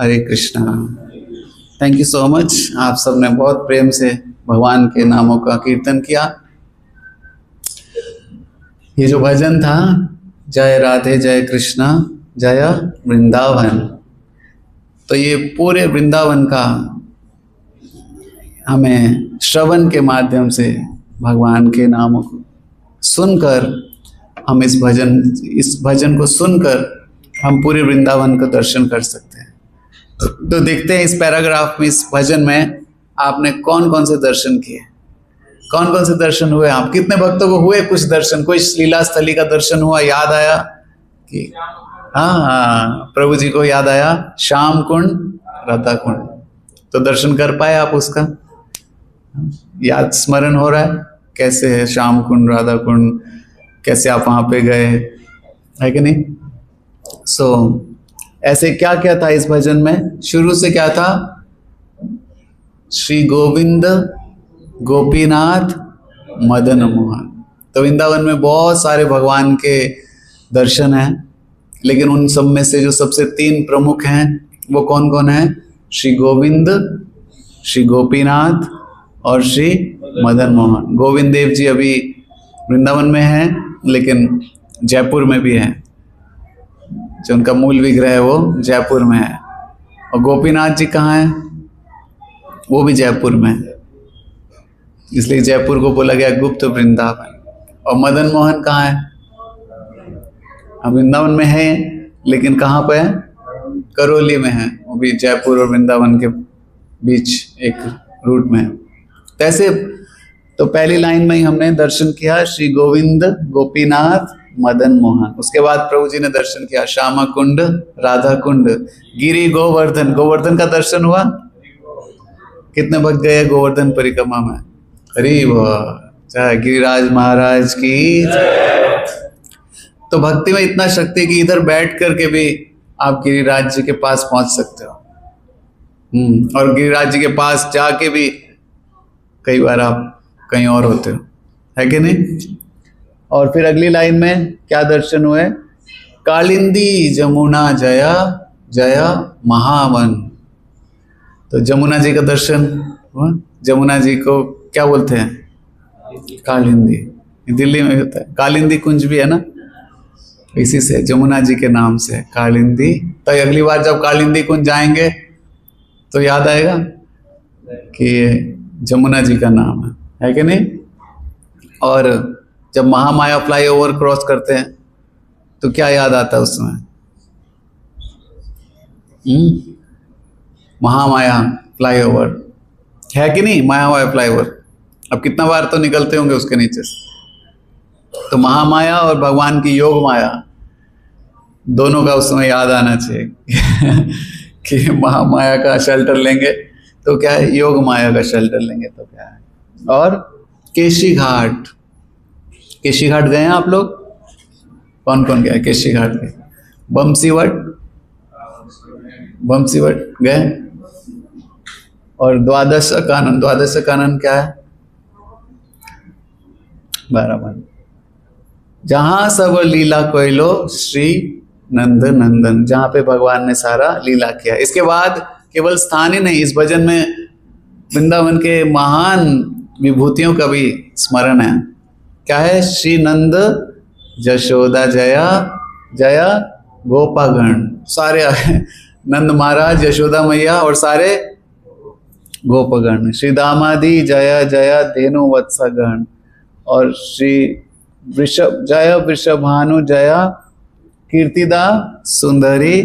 Hare Krishna. Thank you so much. आप सबने बहुत प्रेम से भगवान के नामों का कीर्तन किया। ये जो भजन था, जय राधे जय कृष्णा जय वृंदावन, तो ये पूरे वृंदावन का हमें श्रवण के माध्यम से भगवान के नामों को सुनकर, हम इस भजन को सुनकर हम पूरे वृंदावन का दर्शन कर सकते हैं। तो देखते हैं इस पैराग्राफ में, इस भजन में आपने कौन कौन से दर्शन किए, कौन कौन से दर्शन हुए। आप कितने भक्तों को हुए कुछ दर्शन, कोई लीला स्थली का दर्शन हुआ, याद आया कि हाँ, प्रभु जी को याद आया श्याम कुंड राधा कुंड, तो दर्शन कर पाए आप उसका? याद स्मरण हो रहा है कैसे है श्याम कुंड राधा कुंड, कैसे आप वहां पे गए, है कि नहीं? ऐसे क्या क्या था इस भजन में? शुरू से क्या था? श्री गोविंद गोपीनाथ मदन मोहन। तो वृंदावन में बहुत सारे भगवान के दर्शन हैं, लेकिन उन सब में से जो सबसे 3 प्रमुख हैं वो कौन कौन है? श्री गोविंद, श्री गोपीनाथ और श्री मदन मोहन। गोविंद देव जी अभी वृंदावन में हैं, लेकिन जयपुर में भी हैं। जो उनका मूल विग्रह है वो जयपुर में है। और गोपीनाथ जी कहाँ हैं? वो भी जयपुर में है, इसलिए जयपुर को बोला गया गुप्त वृंदावन। और मदन मोहन कहाँ है? हम वृंदावन में है, लेकिन कहाँ पे है? करौली में है। वो भी जयपुर और वृंदावन के बीच एक रूट में है। ऐसे तो पहली लाइन में ही हमने दर्शन किया श्री गोविंद गोपीनाथ मदन मोहन। उसके बाद प्रभु जी ने दर्शन किया श्यामा कुंड राधा कुंड, गिरी गोवर्धन। गोवर्धन का दर्शन हुआ? कितने भक्त गए गोवर्धन परिक्रमा में? हरि वाह, जय गिरिराज महाराज की। तो भक्ति में इतना शक्ति कि इधर बैठ करके भी आप गिरिराज जी के पास पहुंच सकते हो। और गिरिराज जी के पास जाके भी कई बार आप कहीं और होते हो, है कि नहीं? और फिर अगली लाइन में क्या दर्शन हुए? कालिंदी जमुना जया जया महावन। तो जमुना जी का दर्शन हुआ। जमुना जी को क्या बोलते हैं? कालिंदी। दिल्ली में होता है, कालिंदी कुंज भी है ना, इसी से जमुना जी के नाम से कालिंदी। तो अगली बार जब कालिंदी कुंज जाएंगे तो याद आएगा कि जमुना जी का नाम है कि नहीं? और जब महामाया फ्लाईओवर क्रॉस करते हैं तो क्या याद आता है उस समय? महामाया फ्लाईओवर है कि नहीं? महामाया फ्लाईओवर अब कितना बार तो निकलते होंगे उसके नीचे से। तो महामाया और भगवान की योग माया दोनों का उस समय याद आना चाहिए कि महामाया का शेल्टर लेंगे तो क्या है, योग माया का शेल्टर लेंगे तो क्या है। और केशी घाट, केशी घाट गए हैं आप लोग? कौन कौन गया केशी घाट के? बमसीवट, बमसीवट गए? और द्वादश कानन, द्वादश कानन क्या है? 12 मन, जहां सब लीला कोयलो श्री नंद नंदन, जहां पे भगवान ने सारा लीला किया। इसके बाद केवल स्थान ही नहीं, इस भजन में वृंदावन के महान विभूतियों का भी स्मरण है। क्या है? श्री नंद जशोदा जया जया गोपागण, सारे नंद महाराज, यशोदा मैया और सारे गोपगण। श्री दामादि जया जया धेनु वत्सगण, और श्री वृषभ जय वृषभानु जया कीर्तिदा सुंदरी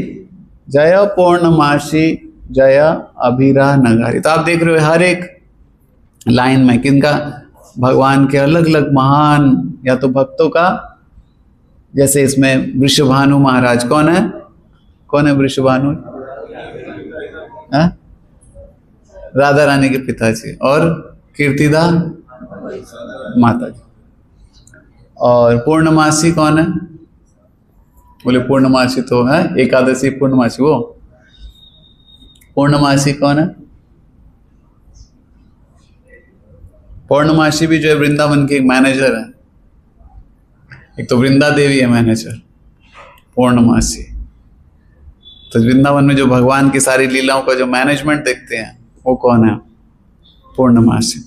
जया पूर्णमासी जया अभिरा नगारी। तो आप देख रहे हो हर एक लाइन में किनका? भगवान के अलग अलग महान या तो भक्तों का। जैसे इसमें वृषभानु महाराज कौन है? कौन है वृषभानु? राधा रानी के पिताजी। और कीर्तिदा माता जी। और पूर्णमासी कौन है? बोले पूर्णमासी तो है एकादशी पूर्णमासी। वो पूर्णमासी कौन है? पूर्णमासी भी जो है वृंदावन के एक मैनेजर है। एक तो वृंदा देवी है मैनेजर, पूर्णमासी। तो वृंदावन में जो भगवान की सारी लीलाओं का जो मैनेजमेंट देखते हैं वो कौन है? पूर्णमासी।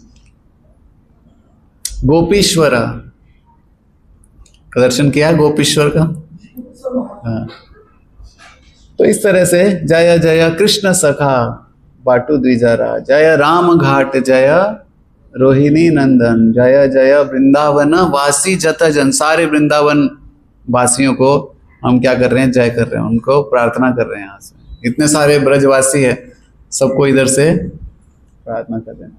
गोपीश्वर का दर्शन किया गोपीश्वर का? हाँ। तो इस तरह से जय जय कृष्ण सखा बाटू द्विजारा, जय राम घाट, जय रोहिणी नंदन, जय जय वृंदावन वासी जत जन। सारे वृंदावन वासियों को हम क्या कर रहे हैं? जय कर रहे हैं, उनको प्रार्थना कर रहे हैं। यहाँ से इतने सारे ब्रजवासी है, सबको इधर से प्रार्थना कर रहे हैं।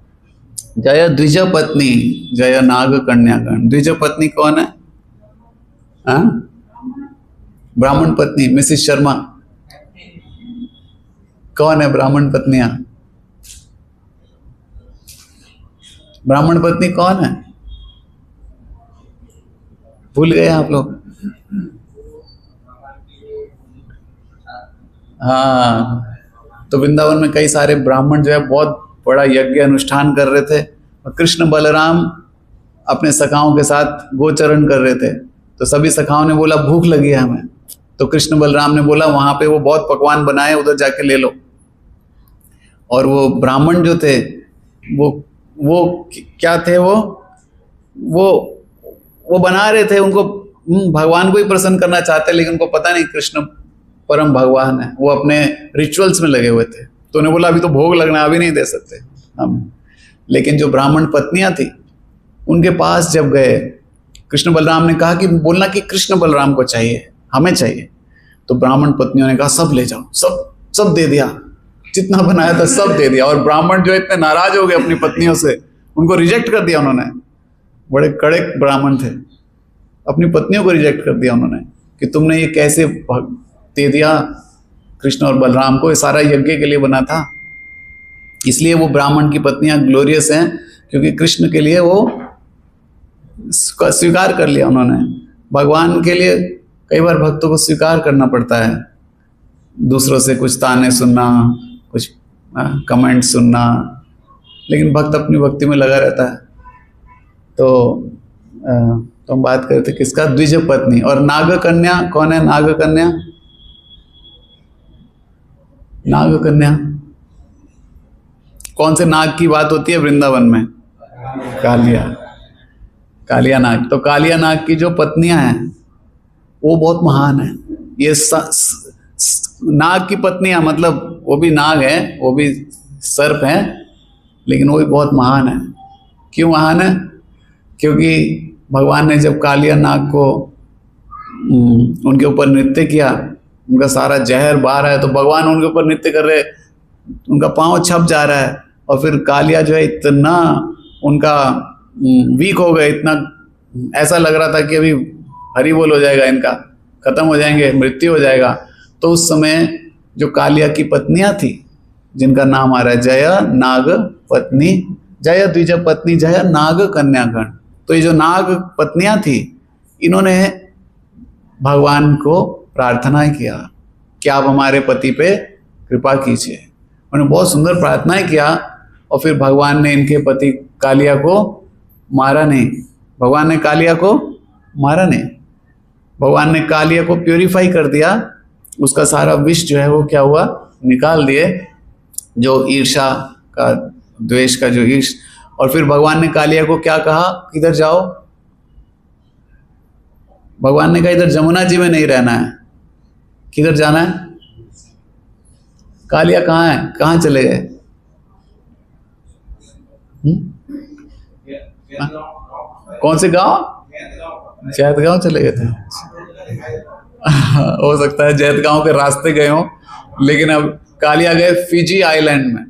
जय द्विज पत्नी, जय नाग कन्यागण। द्विज पत्नी कौन है? हाँ, ब्राह्मण पत्नी। मिसेस शर्मा कौन है? ब्राह्मण पत्नियां, ब्राह्मण पत्नी कौन है? भूल गए आप लोग? हाँ, तो वृंदावन में कई सारे ब्राह्मण जो है बहुत बड़ा यज्ञ अनुष्ठान कर रहे थे, और कृष्ण बलराम अपने सखाओं के साथ गोचरण कर रहे थे। तो सभी सखाओं ने बोला भूख लगी है हमें, तो कृष्ण बलराम ने बोला वहां पे वो बहुत पकवान बनाए, उधर जाके ले लो। और वो ब्राह्मण जो थे वो क्या थे? वो बना रहे थे, उनको भगवान को ही प्रसन्न करना चाहते, लेकिन उनको पता नहीं कृष्ण परम भगवान है। वो अपने रिचुअल्स में लगे हुए थे, तो उन्हें बोला अभी तो भोग लगना, अभी नहीं दे सकते हम। लेकिन जो ब्राह्मण पत्नियां थी उनके पास जब गए, कृष्ण बलराम ने कहा कि बोलना कि कृष्ण बलराम को चाहिए, हमें चाहिए। तो ब्राह्मण पत्नियों ने कहा सब ले जाओ, सब दे दिया, जितना बनाया था सब दे दिया। और ब्राह्मण जो इतने नाराज हो गए अपनी पत्नियों से, उनको रिजेक्ट कर दिया उन्होंने। बड़े कड़े ब्राह्मण थे, अपनी पत्नियों को रिजेक्ट कर दिया उन्होंने कि तुमने ये कैसे दे दिया कृष्ण और बलराम को, ये सारा यज्ञ के लिए बना था। इसलिए वो ब्राह्मण की पत्नियां ग्लोरियस हैं, क्योंकि कृष्ण के लिए वो स्वीकार कर लिया उन्होंने। भगवान के लिए कई बार भक्तों को स्वीकार करना पड़ता है, दूसरों से कुछ ताने सुनना, कुछ कमेंट सुनना, लेकिन भक्त अपनी भक्ति में लगा रहता है। तो हम बात करते किसका? द्विज पत्नी। और नाग कन्या कौन है? नाग कन्या, नाग कन्या कौन से नाग की बात होती है वृंदावन में? कालिया नाग। तो कालिया नाग की जो पत्नियां हैं वो बहुत महान है। ये नाग की पत्नियां, मतलब वो भी नाग है, वो भी सर्प है, लेकिन वो भी बहुत महान है। क्यों महान है? क्योंकि भगवान ने जब कालिया नाग को उनके ऊपर नृत्य किया, उनका सारा जहर बाहर है, तो भगवान उनके ऊपर नृत्य कर रहे, उनका पांव छप जा रहा है, और फिर कालिया जो है इतना उनका वीक हो गए, इतना ऐसा लग रहा था कि अभी हरि बोल हो जाएगा, इनका खत्म हो जाएंगे, मृत्यु हो जाएगा। तो उस समय जो कालिया की पत्नियां थी, जिनका नाम आ रहा है जय नाग पत्नी, जय द्विज पत्नी, जय नाग कन्यागण। तो ये जो नाग पत्नियां थी, इन्होंने भगवान को प्रार्थना किया कि आप हमारे पति पे कृपा कीजिए। उन्होंने बहुत सुंदर प्रार्थनाएं किया, और फिर भगवान ने इनके पति कालिया को मारा नहीं। भगवान ने कालिया को मारा नहीं, भगवान ने कालिया को प्यूरिफाई कर दिया, उसका सारा विष जो है वो क्या हुआ? निकाल दिए, जो ईर्ष्या का, द्वेष का जो ईर्ष। और फिर भगवान ने कालिया को क्या कहा? किधर जाओ? भगवान ने कहा इधर जमुना जी में नहीं रहना है। किधर जाना है? कालिया कहाँ है? कहाँ चले गए? कौन से गांव? जैतगांव चले गए थे। हो सकता है जैतगांव के रास्ते गए हों, लेकिन अब कालिया गए फिजी आइलैंड में।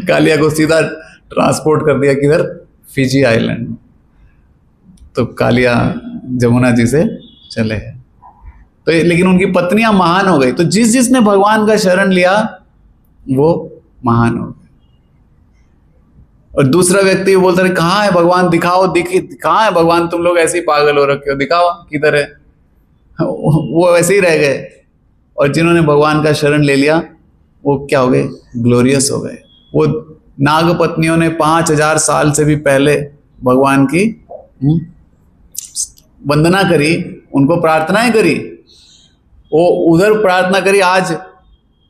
कालिया को सीधा ट्रांसपोर्ट कर दिया किधर? फिजी आइलैंड में। तो कालिया जमुना जी से चले गए। तो लेकिन उनकी पत्नियां महान हो गई। तो जिसने भगवान का शरण लिया वो महान हो गए। और दूसरा व्यक्ति बोलता है कहाँ है भगवान, दिखाओ, कहाँ है भगवान, तुम लोग ऐसे ही पागल हो रखे हो, दिखाओ किधर है। वो वैसे ही रह गए। और जिन्होंने भगवान का शरण ले लिया वो क्या हो गए? ग्लोरियस हो गए। वो नाग पत्नियों ने 5000 साल से भी पहले भगवान की वंदना करी, उनको प्रार्थनाएं करी, वो उधर प्रार्थना करी, आज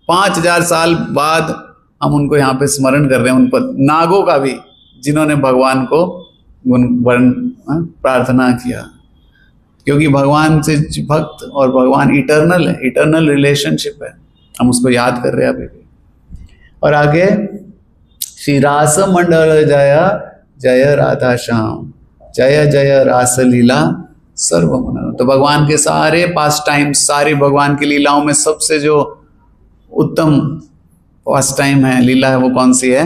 5000 साल बाद हम उनको यहाँ पे स्मरण कर रहे हैं, उन पर नागों का भी, जिन्होंने भगवान को प्रार्थना किया। क्योंकि भगवान से भक्त और भगवान इटर्नल है, इटर्नल रिलेशनशिप है, हम उसको याद कर रहे हैं अभी भी। और आगे श्री रास मंडल जय जय राधा श्याम, जय जय रास लीला सर्व मन। तो भगवान के सारे पास टाइम, सारी भगवान की लीलाओं में सबसे जो उत्तम पास टाइम है, लीला है, वो कौन सी है?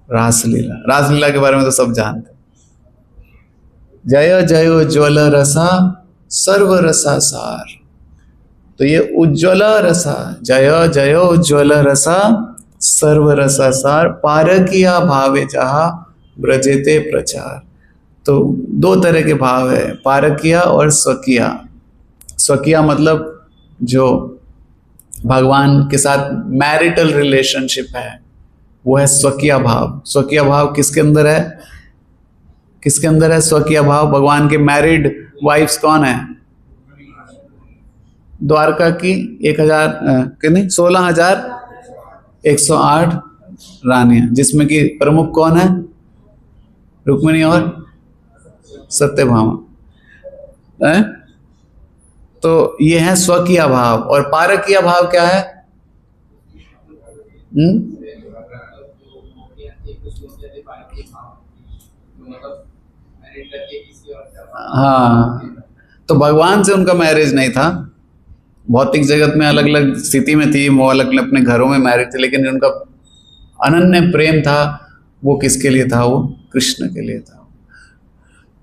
रासलीला। रासलीला के बारे में तो सब जानते। जय जय उज्ज्वल रसा सर्व रसा सार। तो ये उज्ज्वल रसा, जय जय उज्ज्वल रसा सर्व रसा सार, पारकिया भावे जहा ब्रजेते प्रचार। तो दो तरह के भाव है, पारकिया और स्वकिया। स्वकिया मतलब जो भगवान के साथ मैरिटल रिलेशनशिप है, वो है स्वकीय भाव। स्वकीय भाव किसके अंदर है? किसके अंदर है स्वकीय भाव? भगवान के मैरिड वाइफ्स कौन है? द्वारका की 16,108 रानियां, जिसमें कि प्रमुख कौन है? रुक्मिणी और सत्यभामा है? तो ये है स्वकीय भाव। और पारकीय भाव क्या है? हाँ, तो भगवान से उनका मैरिज नहीं था, भौतिक जगत में अलग अलग स्थिति में थी, वो अलग अलग अपने घरों में मैरिज थे, लेकिन उनका अनन्य प्रेम था वो किसके लिए था? वो कृष्ण के लिए था।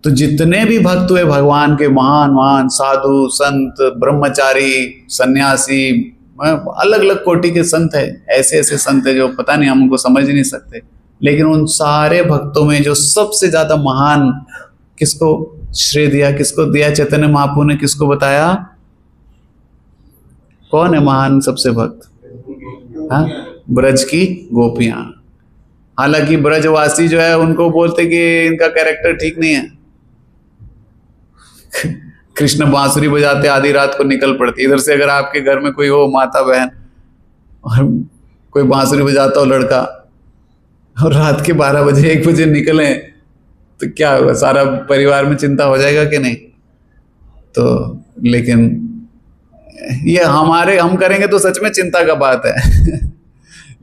तो जितने भी भक्त हुए भगवान के, महान महान साधु संत, ब्रह्मचारी, सन्यासी, अलग अलग कोटि के संत है, ऐसे ऐसे संत है जो पता नहीं, हम उनको समझ नहीं सकते। लेकिन उन सारे भक्तों में जो सबसे ज्यादा महान, किसको श्रेय दिया, किसको दिया? चैतन्य महाप्रभु ने किसको बताया? कौन है महान सबसे भक्त? हाँ, ब्रज की गोपियां। हालांकि ब्रजवासी जो है उनको बोलते कि इनका कैरेक्टर ठीक नहीं है। कृष्ण बांसुरी बजाते आधी रात को निकल पड़ती। इधर से अगर आपके घर में कोई हो, माता बहन, और कोई बांसुरी बजाता हो लड़का, और रात के 12 बजे 1 बजे निकले, तो क्या होगा? सारा परिवार में चिंता हो जाएगा कि नहीं? तो लेकिन ये हम करेंगे तो सच में चिंता का बात है।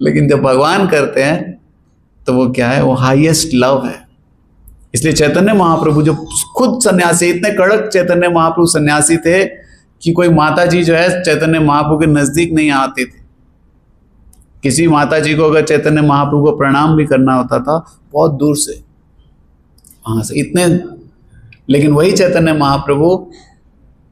लेकिन जब भगवान करते हैं तो वो क्या है? वो हाईएस्ट लव है। इसलिए चैतन्य महाप्रभु जो खुद सन्यासी, इतने कड़क चैतन्य महाप्रभु सन्यासी थे कि कोई माता जी जो है चैतन्य महाप्रभु के नजदीक नहीं आती थी। किसी माता जी को अगर चैतन्य महाप्रभु को प्रणाम भी करना होता था, बहुत दूर से, वहां से, इतने। लेकिन वही चैतन्य महाप्रभु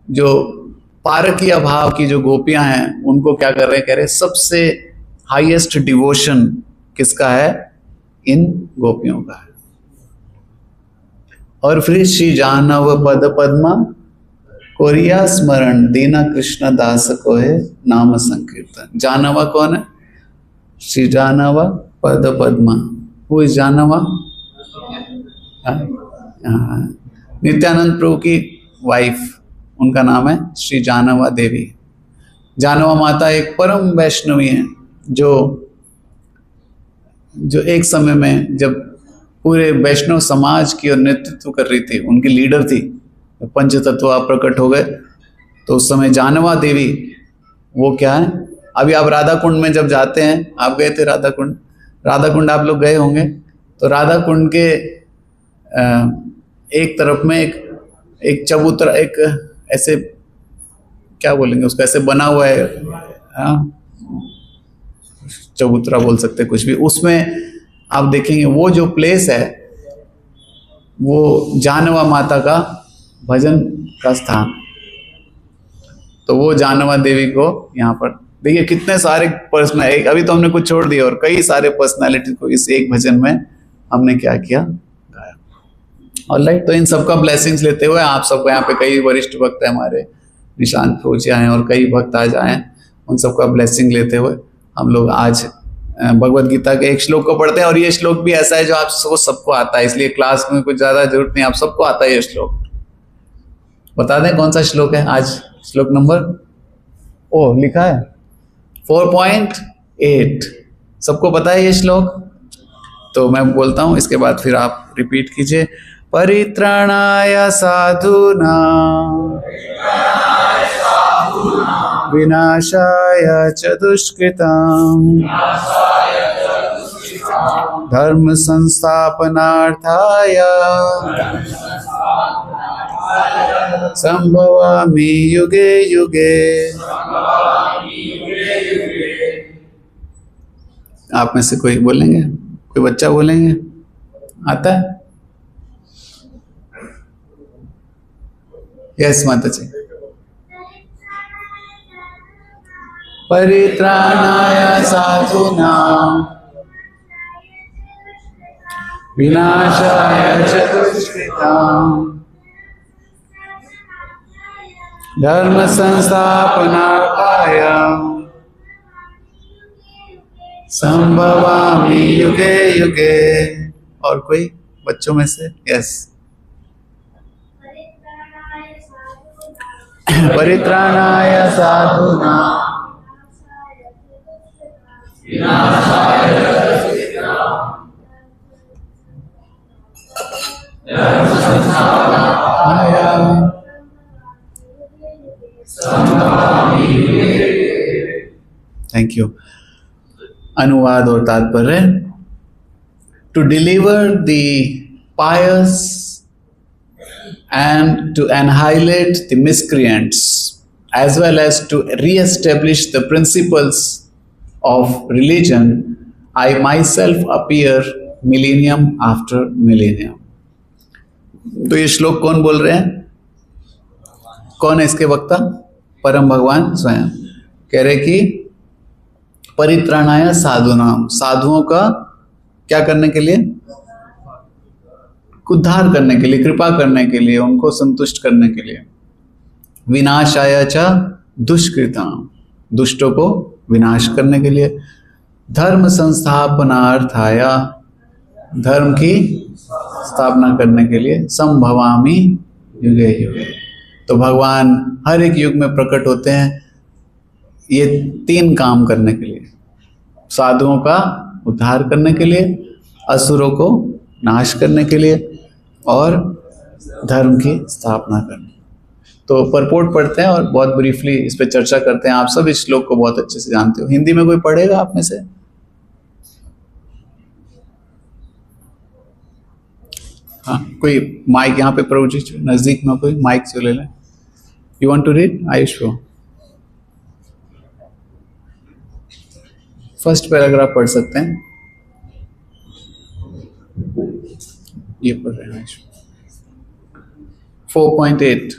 जो पारकीय भाव की जो गोपियां हैं, उनको क्या कर रहे हैं? कह रहे सबसे हाईएस्ट डिवोशन किसका है? इन गोपियों का है। और फिर श्री जानव पद पद्मा कोरिया स्मरण, दीना कृष्ण दास को है नाम संकीर्तन। जानवा कौन है? श्री जानवा पद पद्मा। हु इज जानवा? नित्यानंद प्रभु की वाइफ, उनका नाम है श्री जानवा देवी। जानवा माता एक परम वैष्णवी है, जो एक समय में जब पूरे वैष्णव समाज की और नेतृत्व कर रही थी, उनकी लीडर थी। पंच तत्व प्रकट हो गए तो उस समय जानवा देवी, वो क्या है? अभी आप राधा कुंड में जब जाते हैं, आप गए थे राधा कुंड? राधा कुंड आप लोग गए होंगे। तो राधा कुंड के एक तरफ में एक चबूतरा, एक ऐसे क्या बोलेंगे उसको, ऐसे बना हुआ है, चबूतरा बोल सकते कुछ भी। उसमें आप देखेंगे वो जो प्लेस है, वो जानवा माता का भजन का स्थान। तो वो जानवा देवी को यहाँ पर देखिए, कितने सारे पर्सनल, अभी तो हमने कुछ छोड़ दिया, और कई सारे पर्सनालिटी को इस एक भजन में हमने क्या किया? गाया। ऑलराइट, तो इन सबका ब्लेसिंग्स लेते हुए आप सबको, यहाँ पे कई वरिष्ठ भक्त हैं हमारे, निशांत पहुंचे आए और कई भक्त आज आए, उन सबका ब्लेसिंग लेते हुए हम लोग आज भगवत गीता के एक श्लोक को पढ़ते हैं। और ये श्लोक भी ऐसा है जो आप सबको आता है, इसलिए क्लास में कुछ ज्यादा जरूरत नहीं, आप सबको आता है ये श्लोक। बता दें कौन सा श्लोक है आज? श्लोक नंबर ओ लिखा है 4.8। सबको पता है ये श्लोक? तो मैं बोलता हूं, इसके बाद फिर आप रिपीट कीजिए। परित्राणाय साधूना विनाशाय च दुष्कृताम् धर्म संस्थापनार्थाय संभवामि युगे युगे। आप में से कोई बोलेंगे? कोई बच्चा बोलेंगे? आता है? यस माता जी। परित्राणाय साधूनां विनाशाय च दुष्कृताम् धर्म संस्थापनार्थाय संभवामि युगे युगे। और कोई बच्चों में से? यस। परित्राणाय साधूनां थैंक यू। अनुवाद और तात्पर्य। To deliver the pious and to annihilate the miscreants, as well as to re-establish the principles of religion, I myself appear millennium after millennium. तो ये श्लोक कौन बोल रहे हैं? कौन है इसके वक्ता? परम भगवान स्वयं कह रहे कि परित्राणाय साधूनाम, साधुओं का क्या करने के लिए? उद्धार करने के लिए, कृपा करने के लिए, उनको संतुष्ट करने के लिए। विनाशाय च दुष्कृताम, दुष्टों को विनाश करने के लिए। धर्म संस्थापनार्थाय, धर्म की स्थापना करने के लिए। संभवामि युगे युगे, तो भगवान हर एक युग में प्रकट होते हैं ये 3 काम करने के लिए। साधुओं का उद्धार करने के लिए, असुरों को नाश करने के लिए, और धर्म की स्थापना करने। तो परपोर्ट पढ़ते हैं और बहुत ब्रीफली इस पे चर्चा करते हैं। आप सब इस श्लोक को बहुत अच्छे से जानते हो। हिंदी में कोई पढ़ेगा आप में से? हाँ, कोई माइक यहाँ पे प्रभु जी नजदीक में कोई माइक से ले लें। You want to read? Ayush को फर्स्ट पैराग्राफ पढ़ सकते हैं। ये पढ़ रहे हैं 4.8।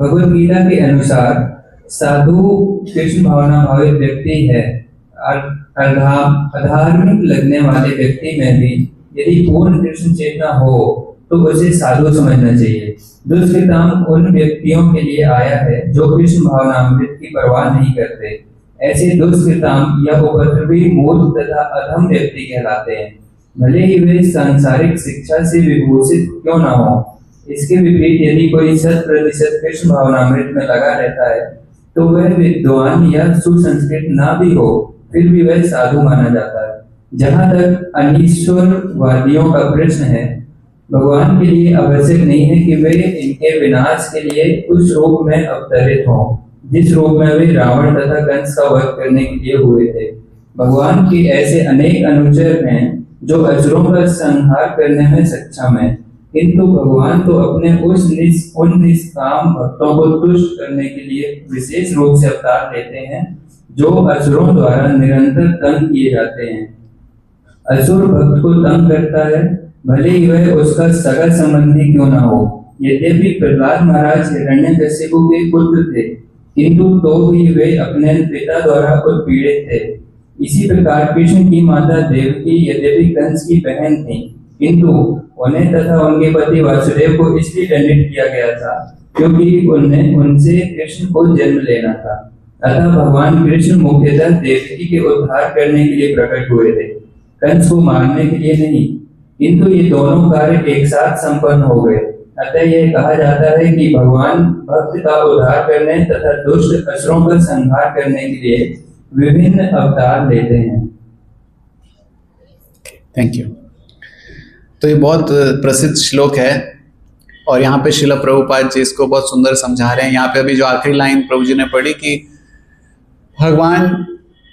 भगवद गीता के अनुसार साधु कृष्ण भावना भावित व्यक्ति है। अधार्मिक लगने वाले व्यक्ति में भी यदि पूर्ण कृष्ण चेतना हो तो उसे साधु समझना चाहिए। दुष्कृताम उन व्यक्तियों के लिए आया है जो कृष्ण भावनामृत की परवाह नहीं करते। ऐसे दुष्कृताम या उपद्रवी मूर्ख तथा अधम व्यक्ति कहलाते हैं, भले ही वे सांसारिक शिक्षा से विभूषित क्यों न हो। इसके विपरीत यदि कोई 100% कृष्ण भावनामृत में लगा रहता है तो वह विद्वान या सुसंस्कृत ना भी हो, फिर भी वह साधु माना जाता है। जहाँ तक अनीश्वरवादियों का प्रश्न है, भगवान के लिए आवश्यक नहीं है कि वे इनके विनाश के लिए उस रूप में अवतरित हों जिस रूप में वे रावण तथा कंस का वध करने के लिए हुए थे। भगवान के ऐसे अनेक अनुचर हैं जो असुरों का संहार करने में सक्षम है, किंतु भगवान तो अपने उन निष्काम भक्तों को तुष्ट करने के लिए विशेष रूप से अवतार लेते हैं जो असुरों द्वारा निरंतर तंग किए जाते हैं। असुर भक्त को तंग करता है, भले ही वह उसका सगा संबंधी क्यों न हो। यद्यपि प्रहलाद महाराज हिरण्यकशिपु के पुत्र थे, किंतु तो भी वे अपने पिता द्वारा उत्पीड़ित थे। इसी प्रकार कृष्ण की माता देवकी यद्यपि कंस की बहन थी, किंतु उन्हें तथा उनके पति वासुदेव को इसलिए दंडित किया गया था क्योंकि उनसे कृष्ण को जन्म लेना था। अतः भगवान कृष्ण मुख्यतः देवकी के उद्धार करने के लिए प्रकट हुए थे, कंस को मारने के लिए नहीं। किंतु ये दोनों कार्य एक साथ संपन्न हो गए। अतः यह कहा जाता है कि भगवान भक्त का उद्धार करने तथा दुष्ट असुरों का संहार करने के लिए विभिन्न अवतार लेते हैं। Thank you. तो ये बहुत प्रसिद्ध श्लोक है और यहाँ पे श्रील प्रभुपाद जी इसको बहुत सुंदर समझा रहे हैं। यहाँ पे अभी जो आखिरी लाइन प्रभु जी ने पढ़ी कि भगवान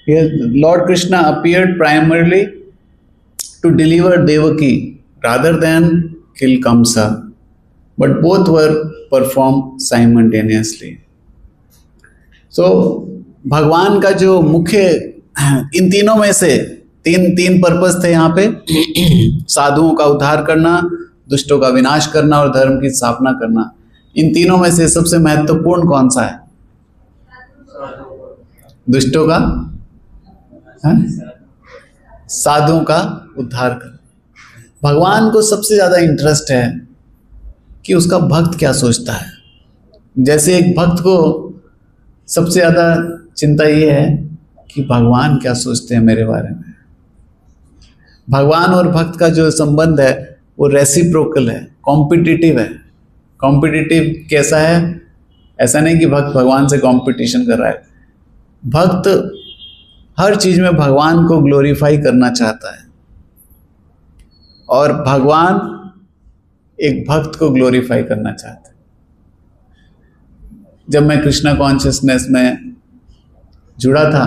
lord Krishna appeared primarily to deliver Devaki rather than kill Kamsa, but both were performed simultaneously. So भगवान का जो मुख्य इन तीनों में से तीन पर्पस थे यहाँ पे, साधुओं का उद्धार करना, दुष्टों का विनाश करना और धर्म की स्थापना करना। इन तीनों में से सबसे महत्वपूर्ण कौन सा है? दुष्टों का, साधुओं का उद्धार करना। भगवान को सबसे ज्यादा इंटरेस्ट है कि उसका भक्त क्या सोचता है। जैसे एक भक्त को सबसे ज्यादा चिंता ये है कि भगवान क्या सोचते हैं मेरे बारे में। भगवान और भक्त का जो संबंध है वो रेसिप्रोकल है, कॉम्पिटिटिव है। कॉम्पिटिटिव कैसा है? ऐसा नहीं कि भक्त भगवान से कंपटीशन कर रहा है। भक्त हर चीज में भगवान को ग्लोरीफाई करना चाहता है और भगवान एक भक्त को ग्लोरीफाई करना चाहते हैं। जब मैं कृष्णा कॉन्शियसनेस में जुड़ा था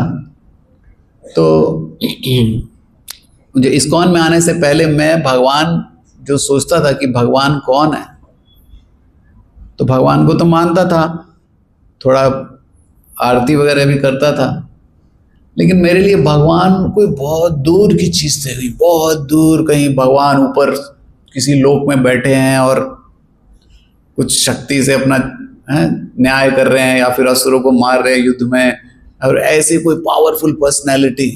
तो मुझे इस्कॉन में आने से पहले मैं भगवान जो सोचता था कि भगवान कौन है, तो भगवान को तो मानता था, थोड़ा आरती वगैरह भी करता था, लेकिन मेरे लिए भगवान कोई बहुत दूर की चीज थी। बहुत दूर कहीं भगवान ऊपर किसी लोक में बैठे हैं और कुछ शक्ति से अपना न्याय कर रहे हैं या फिर असुरों को मार रहे हैं युद्ध में, और ऐसे कोई पावरफुल पर्सनैलिटी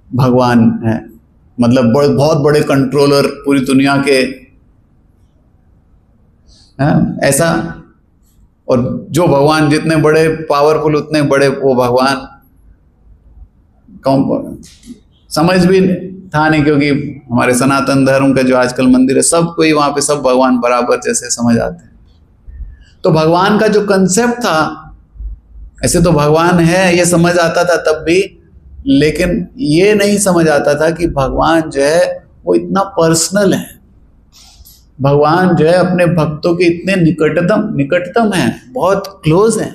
भगवान है। मतलब बहुत बड़े कंट्रोलर पूरी दुनिया के, ऐसा। और जो भगवान जितने बड़े पावरफुल उतने बड़े वो भगवान समझ भी था नहीं, क्योंकि हमारे सनातन धर्म का जो आजकल मंदिर है सब कोई वहां पे सब भगवान बराबर जैसे समझ आते हैं। तो भगवान का जो कंसेप्ट था, ऐसे तो भगवान है ये समझ आता था तब भी, लेकिन ये नहीं समझ आता था कि भगवान जो है वो इतना पर्सनल है। भगवान जो है अपने भक्तों के इतने निकटतम है, बहुत क्लोज है।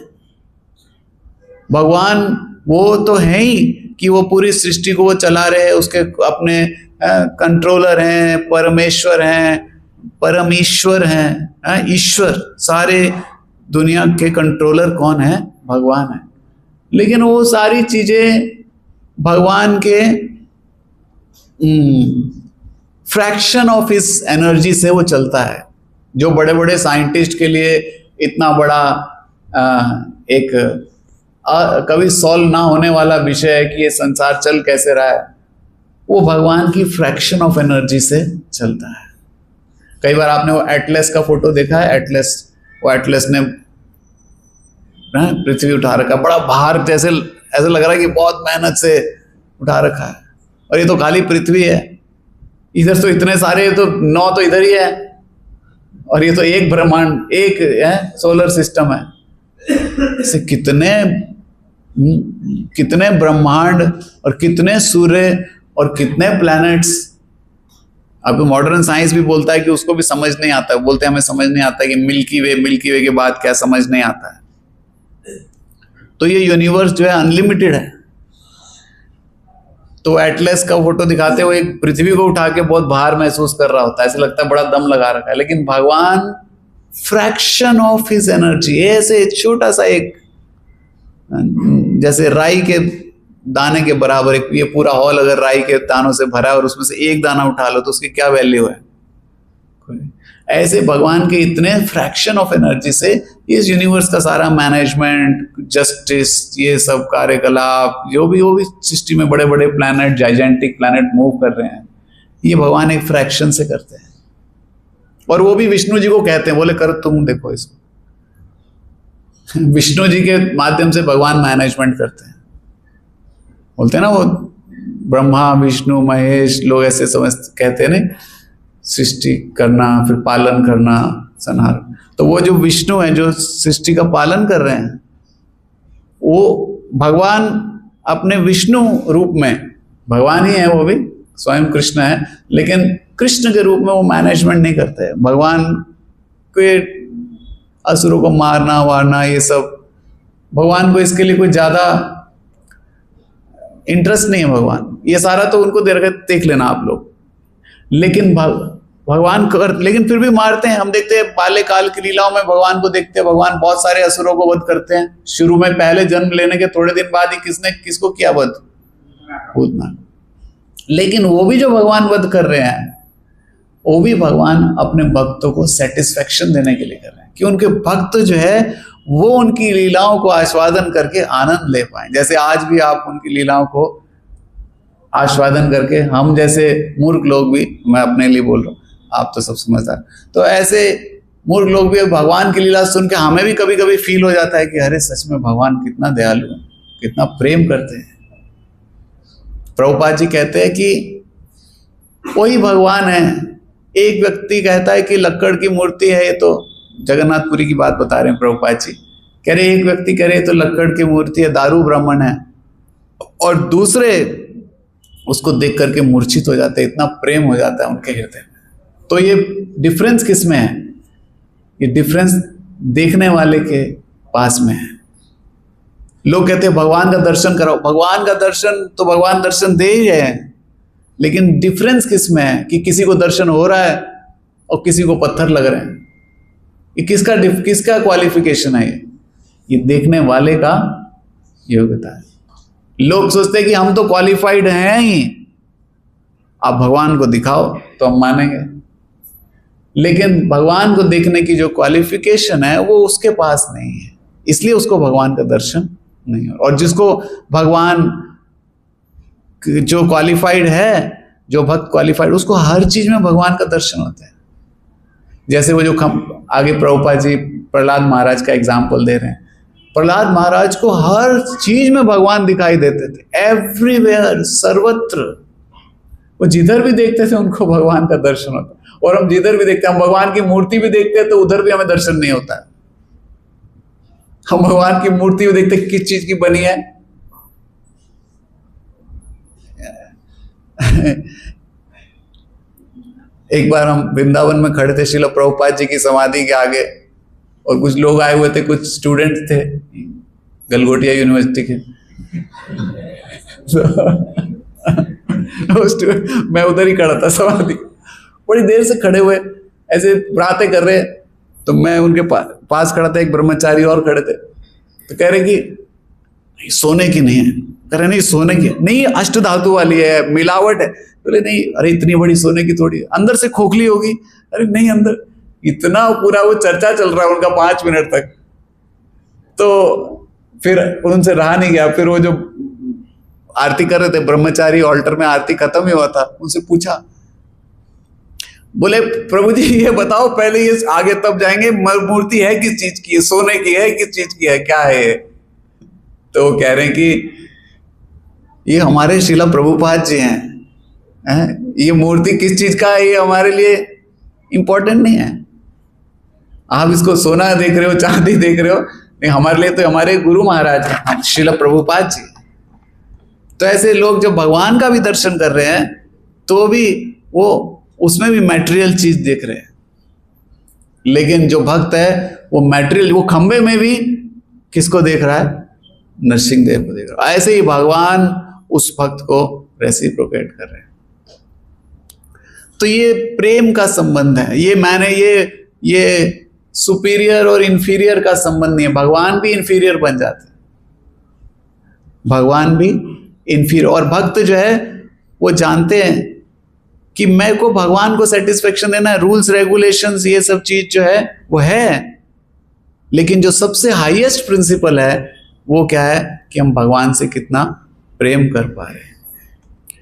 भगवान वो तो है ही कि वो पूरी सृष्टि को वो चला रहे हैं, उसके अपने कंट्रोलर हैं, परमेश्वर हैं, परमेश्वर हैं, ईश्वर। सारे दुनिया के कंट्रोलर कौन है? भगवान है। लेकिन वो सारी चीजें भगवान के फ्रैक्शन ऑफ हिज एनर्जी से वो चलता है। जो बड़े बड़े साइंटिस्ट के लिए इतना बड़ा एक कभी सॉल्व ना होने वाला विषय है कि ये संसार चल कैसे रहा है, वो भगवान की फ्रैक्शन ऑफ एनर्जी से चलता है। कई बार आपने वो एटलस का फोटो देखा है? वो एटलस ने पृथ्वी उठा रखा, बड़ा भार जैसे ऐसा लग रहा है कि बहुत मेहनत से उठा रखा है, और ये तो खाली पृथ्वी है। इधर तो इतने सारे, तो 9 तो इधर ही है, और ये तो एक ब्रह्मांड, एक है सोलर सिस्टम है। ऐसे कितने ब्रह्मांड और कितने सूर्य और कितने प्लैनेट्स। अब मॉडर्न साइंस भी बोलता है कि उसको भी समझ नहीं आता है। बोलते हैं हमें समझ नहीं आता कि मिल्की वे के बाद क्या समझ नहीं आता है। तो ये यूनिवर्स जो है अनलिमिटेड है। तो एटलस का फोटो दिखाते हुए एक पृथ्वी को उठा के बहुत भार महसूस कर रहा होता है, ऐसे लगता है बड़ा दम लगा रखा है। लेकिन भगवान फ्रैक्शन ऑफ हिज एनर्जी, ऐसे छोटा सा एक, जैसे राई के दाने के बराबर, एक ये पूरा हॉल अगर राई के दानों से भरा है और उसमें से एक दाना उठा लो तो उसकी क्या वैल्यू है? ऐसे भगवान के इतने फ्रैक्शन ऑफ एनर्जी से इस यूनिवर्स का सारा मैनेजमेंट, जस्टिस, ये सब कार्यकलाप, जो भी सृष्टि में बड़े बड़े प्लैनेट, जाइजेंटिक प्लैनेट मूव कर रहे हैं, ये भगवान एक फ्रैक्शन से करते हैं। और वो भी विष्णु जी को कहते हैं, बोले कर तुम देखो इसको। विष्णु जी के माध्यम से भगवान मैनेजमेंट करते हैं। बोलते हैं ना वो ब्रह्मा विष्णु महेश, लोग ऐसे समझ कहते हैं ना, सृष्टि करना, फिर पालन करना, संहार। तो वो जो विष्णु है जो सृष्टि का पालन कर रहे हैं, वो भगवान अपने विष्णु रूप में, भगवान ही है वो भी, स्वयं कृष्ण है, लेकिन कृष्ण के रूप में वो मैनेजमेंट नहीं करते हैं। भगवान के असुरों को मारना वारना ये सब, भगवान को इसके लिए कोई ज्यादा इंटरेस्ट नहीं है। भगवान ये सारा तो उनको देख लेना आप लोग, लेकिन भगवान कर, लेकिन फिर भी मारते हैं। हम देखते हैं बाल्यकाल की लीलाओं में भगवान को देखते हैं, भगवान बहुत सारे असुरों को वध करते हैं। शुरू में पहले जन्म लेने के थोड़े दिन बाद ही किसको किया वध? पूतना। लेकिन वो भी जो भगवान वध कर रहे हैं, वो भी भगवान अपने भक्तों को सेटिस्फेक्शन देने के लिए कर रहे हैं, कि उनके भक्त जो है वो उनकी लीलाओं को आस्वादन करके आनंद ले पाए। जैसे आज भी आप उनकी लीलाओं को आस्वादन करके, हम जैसे मूर्ख लोग भी, मैं अपने लिए बोल रहा हूँ, आप तो सब समझदार, तो ऐसे मूर्ख लोग भी भगवान की लीला सुन के हमें भी कभी कभी फील हो जाता है कि अरे सच में भगवान कितना दयालु है, कितना प्रेम करते हैं। प्रभुपाद जी कहते हैं कि वही भगवान है। एक व्यक्ति कहता है कि लक्कड़ की मूर्ति है, ये तो जगन्नाथपुरी की बात बता रहे हैं प्रभुपाद जी, कह रहे एक व्यक्ति कह रहे तो लक्कड़ की मूर्ति है, दारू ब्राह्मण है, और दूसरे उसको देख करके मूर्छित हो जाते हैं, इतना प्रेम हो जाता है उनके हृदय में। तो ये डिफरेंस किस में है? ये डिफरेंस देखने वाले के पास में है। लोग कहते हैं भगवान का दर्शन कराओ, भगवान का दर्शन तो भगवान दर्शन दे ही रहे हैं, लेकिन डिफरेंस किस में है कि किसी को दर्शन हो रहा है और किसी को पत्थर लग रहे हैं। ये किसका क्वालिफिकेशन है? ये देखने वाले का योग्यता है। लोग सोचते हैं कि हम तो क्वालिफाइड हैं ही, आप भगवान को दिखाओ तो हम मानेंगे, लेकिन भगवान को देखने की जो क्वालिफिकेशन है वो उसके पास नहीं है, इसलिए उसको भगवान का दर्शन नहीं हो। और जिसको भगवान जो क्वालिफाइड है, जो भक्त क्वालिफाइड, उसको हर चीज में भगवान का दर्शन होता है। जैसे वो जो आगे प्रभुपाद जी प्रहलाद महाराज का एग्जाम्पल दे रहे हैं, प्रहलाद महाराज को हर चीज में भगवान दिखाई देते थे, एवरीवेयर, सर्वत्र। वो जिधर भी देखते थे उनको भगवान का दर्शन होता। और हम जिधर भी देखते हैं, हम भगवान की मूर्ति भी देखते हैं तो उधर भी हमें दर्शन नहीं होता है। हम भगवान की मूर्ति भी देखते हैं किस चीज की बनी है। एक बार हम वृंदावन में खड़े थे श्रील प्रभुपाद जी की समाधि के आगे, और कुछ लोग आए हुए थे, कुछ स्टूडेंट थे गलगोटिया यूनिवर्सिटी के। मैं उधर ही खड़ा था समाधि, बड़ी देर से खड़े हुए ऐसे बातें कर रहे, तो मैं उनके पास खड़ा था, एक ब्रह्मचारी और खड़े थे, तो कह रहे कि नहीं सोने की नहीं है, कह रहे नहीं सोने की नहीं, अष्ट धातु वाली है, मिलावट है। बोले नहीं, अरे इतनी बड़ी सोने की थोड़ी, अंदर से खोखली होगी। अरे नहीं, अंदर इतना पूरा वो चर्चा चल रहा है उनका 5 मिनट तक, तो फिर उनसे रहा नहीं गया। फिर वो जो आरती कर रहे थे ब्रह्मचारी, ऑल्टर में आरती खत्म ही हुआ था, उनसे पूछा, बोले प्रभु जी ये बताओ पहले, ये आगे तब जाएंगे, मूर्ति है किस चीज की है, सोने की है किस चीज की है, क्या है? तो वो कह रहे हैं कि ये हमारे श्रीला प्रभुपाद जी हैं, ये मूर्ति किस चीज का है ये हमारे लिए इंपॉर्टेंट नहीं है। आप इसको सोना देख रहे हो, चांदी देख रहे हो, नहीं, हमारे लिए तो हमारे गुरु महाराज हैं श्रीला प्रभुपाद जी। तो ऐसे लोग जब भगवान का भी दर्शन कर रहे हैं तो भी वो उसमें भी मैटेरियल चीज देख रहे हैं, लेकिन जो भक्त है वो मैटेरियल, वो खंबे में भी किसको देख रहा है? नरसिंह देव को देख रहा है। ऐसे ही भगवान उस भक्त को रेसिप्रोकेट कर रहे हैं। तो ये प्रेम का संबंध है। ये सुपीरियर और इंफीरियर का संबंध नहीं है। भगवान भी इंफीरियर बन जाते हैं, भगवान भी इंफीरियर। और भक्त जो है वो जानते हैं कि मैं को भगवान को सेटिस्फेक्शन देना है, रूल्स रेगुलेशंस ये सब चीज जो है वो है, लेकिन जो सबसे हाईएस्ट प्रिंसिपल है वो क्या है कि हम भगवान से कितना प्रेम कर पा रहे हैं।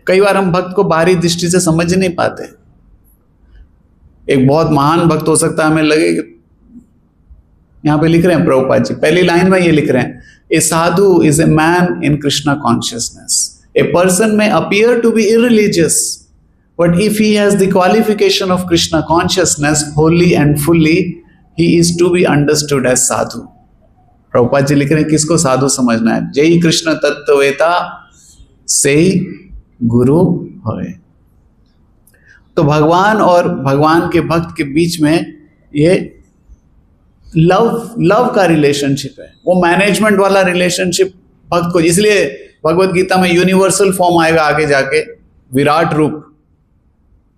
कई बार हम भक्त को बाहरी दृष्टि से समझ नहीं पाते। एक बहुत महान भक्त हो सकता है, हमें लगे कि यहां पे लिख रहे हैं प्रभुपाद जी, पहली लाइन में ये लिख रहे हैं, a sadhu is a man in Krishna consciousness. A person may appear to be irreligious, but if he has the qualification of Krishna consciousness wholly and fully, he is to be understood as sadhu. Prabhupada ji लिख रहे हैं किसको साधु समझना है? जय कृष्ण तत्ववेता से ही गुरु होए। तो भगवान और भगवान के भक्त के बीच में ये लव का रिलेशनशिप है, वो मैनेजमेंट वाला रिलेशनशिप भक्त को। इसलिए भगवत गीता में यूनिवर्सल फॉर्म आएगा आगे जाके, विराट रूप।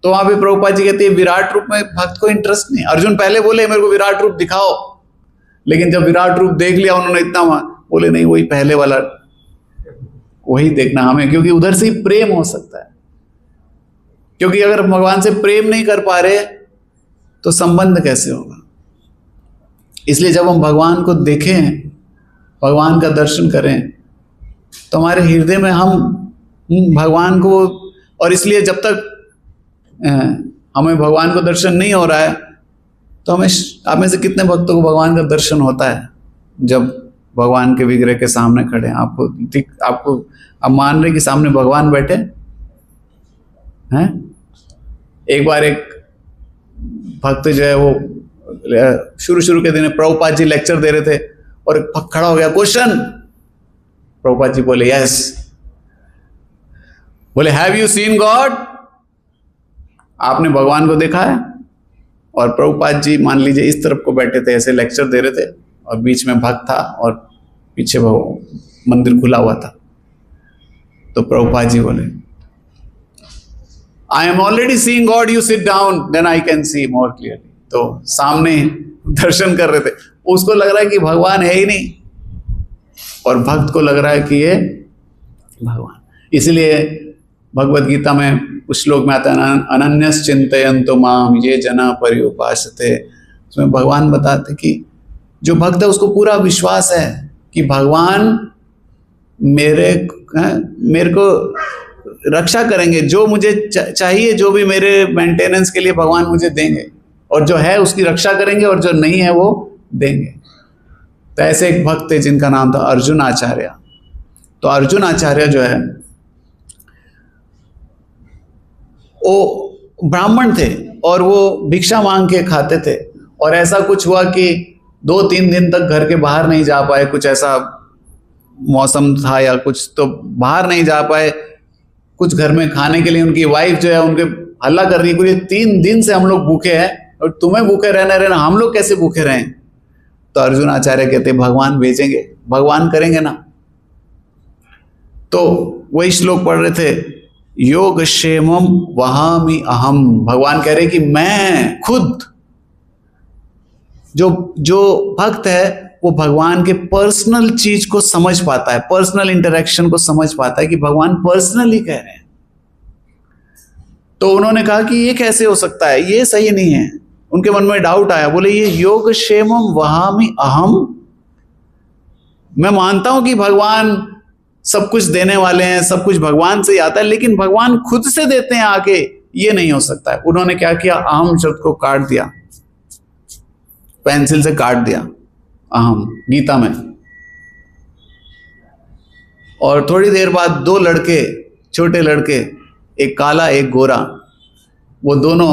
तो वहां पे प्रभुपाद जी कहते हैं विराट रूप में भक्त को इंटरेस्ट नहीं। अर्जुन पहले बोले मेरे को विराट रूप दिखाओ, लेकिन जब विराट रूप देख लिया उन्होंने इतना बोले नहीं, वही पहले वाला वही देखना हमें, क्योंकि उधर से ही प्रेम हो सकता है। क्योंकि अगर भगवान से प्रेम नहीं कर पा रहे तो संबंध कैसे होगा? इसलिए जब हम भगवान को देखें, भगवान का दर्शन करें, तो हमारे हृदय में हम भगवान को, और इसलिए जब तक हमें भगवान को दर्शन नहीं हो रहा है तो हमें, आप में से कितने भक्तों को भगवान का दर्शन होता है जब भगवान के विग्रह के सामने खड़े हैं? आपको आप मान रहे कि सामने भगवान बैठे हैं? एक बार एक भक्त जो है वो शुरू के दिन प्रभुपाद जी लेक्चर दे रहे थे और खड़ा हो गया, क्वेश्चन। प्रभुपाद जी बोले यस। बोले हैव यू सीन गॉड? आपने भगवान को देखा है? और प्रभुपाद जी मान लीजिए इस तरफ को बैठे थे, ऐसे लेक्चर दे रहे थे, और बीच में भक्त था और पीछे मंदिर खुला हुआ था। तो प्रभुपाद जी बोले I am already seeing God, you sit down then I can see more clearly. तो सामने दर्शन कर रहे थे, उसको लग रहा है कि भगवान है ही नहीं, और भक्त को लग रहा है कि ये भगवान। इसलिए भगवत गीता में उस श्लोक में आता है अनन्यस चिंतयन्तो माम ये जना पर्युपासते। उसमें भगवान बताते कि जो भक्त है उसको पूरा विश्वास है कि भगवान मेरे को रक्षा करेंगे, जो मुझे चाहिए, जो भी मेरे मेंटेनेंस के लिए भगवान मुझे देंगे, और जो है उसकी रक्षा करेंगे, और जो नहीं है वो देंगे। तो ऐसे एक भक्त थे जिनका नाम था अर्जुन आचार्य। तो अर्जुन आचार्य जो है वो ब्राह्मण थे और वो भिक्षा मांग के खाते थे, और ऐसा कुछ हुआ कि 2-3 दिन तक घर के बाहर नहीं जा पाए, कुछ ऐसा मौसम था या कुछ, तो बाहर नहीं जा पाए। कुछ घर में खाने के लिए उनकी वाइफ जो है उनके हल्ला कर रही है, 3 दिन से हम लोग भूखे हैं और तुम्हें भूखे रहना हम लोग कैसे भूखे रहें? तो अर्जुन आचार्य कहते भगवान भेजेंगे, भगवान करेंगे ना। तो वही श्लोक पढ़ रहे थे, योग क्षेमम वहामि अहम। भगवान कह रहे कि मैं खुद, जो भक्त है वो भगवान के पर्सनल चीज को समझ पाता है, पर्सनल इंटरेक्शन को समझ पाता है कि भगवान पर्सनली कह रहे हैं। तो उन्होंने कहा कि ये कैसे हो सकता है, ये सही नहीं है। उनके मन में डाउट आया, बोले ये योग क्षेमम वहामि अहम, मैं मानता हूं कि भगवान सब कुछ देने वाले हैं, सब कुछ भगवान से ही आता है, लेकिन भगवान खुद से देते हैं आके, ये नहीं हो सकता है। उन्होंने क्या किया, अहम शब्द को काट दिया, पेंसिल से काट दिया अहम गीता में। और थोड़ी देर बाद 2 लड़के, छोटे लड़के, एक काला एक गोरा, वो दोनों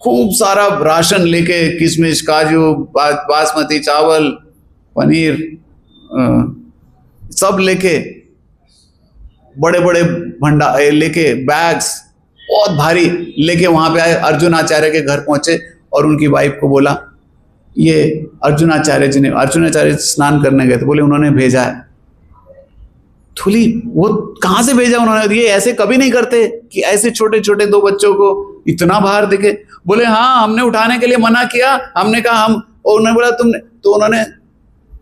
खूब सारा राशन लेके, किशमिश, काजू, बासमती चावल, पनीर, सब लेके, बड़े बड़े भंडार लेके, बैग्स बहुत भारी लेके वहां पे आए। अर्जुन आचार्य के घर पहुंचे और उनकी वाइफ को बोला, ये अर्जुन आचार्य स्नान करने गए थे, बोले उन्होंने भेजा है। थोड़ी वो कहां से भेजा उन्होंने, ये ऐसे कभी नहीं करते कि ऐसे छोटे छोटे 2 बच्चों को इतना भार देके। बोले हाँ, हमने उठाने के लिए मना किया, हमने कहा हम, और उन्होंने बोला तुमने, तो उन्होंने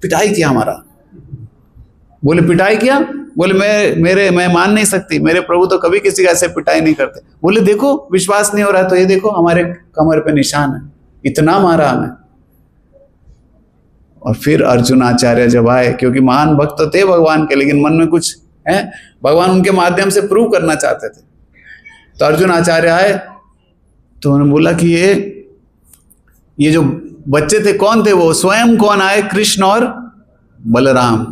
पिटाई किया हमारा। बोले पिटाई किया? बोले मैं मान नहीं सकती, मेरे प्रभु तो कभी किसी का ऐसे पिटाई नहीं करते। बोले देखो विश्वास नहीं हो रहा है तो ये देखो हमारे कमर पे निशान है, इतना मारा हमें। और फिर अर्जुन आचार्य जब आए, क्योंकि महान भक्त थे भगवान के, लेकिन मन में कुछ है, भगवान उनके माध्यम से प्रूव करना चाहते थे। तो अर्जुन आचार्य आए तो उन्होंने बोला कि ये जो बच्चे थे कौन थे? वो स्वयं कौन आए? कृष्ण और बलराम।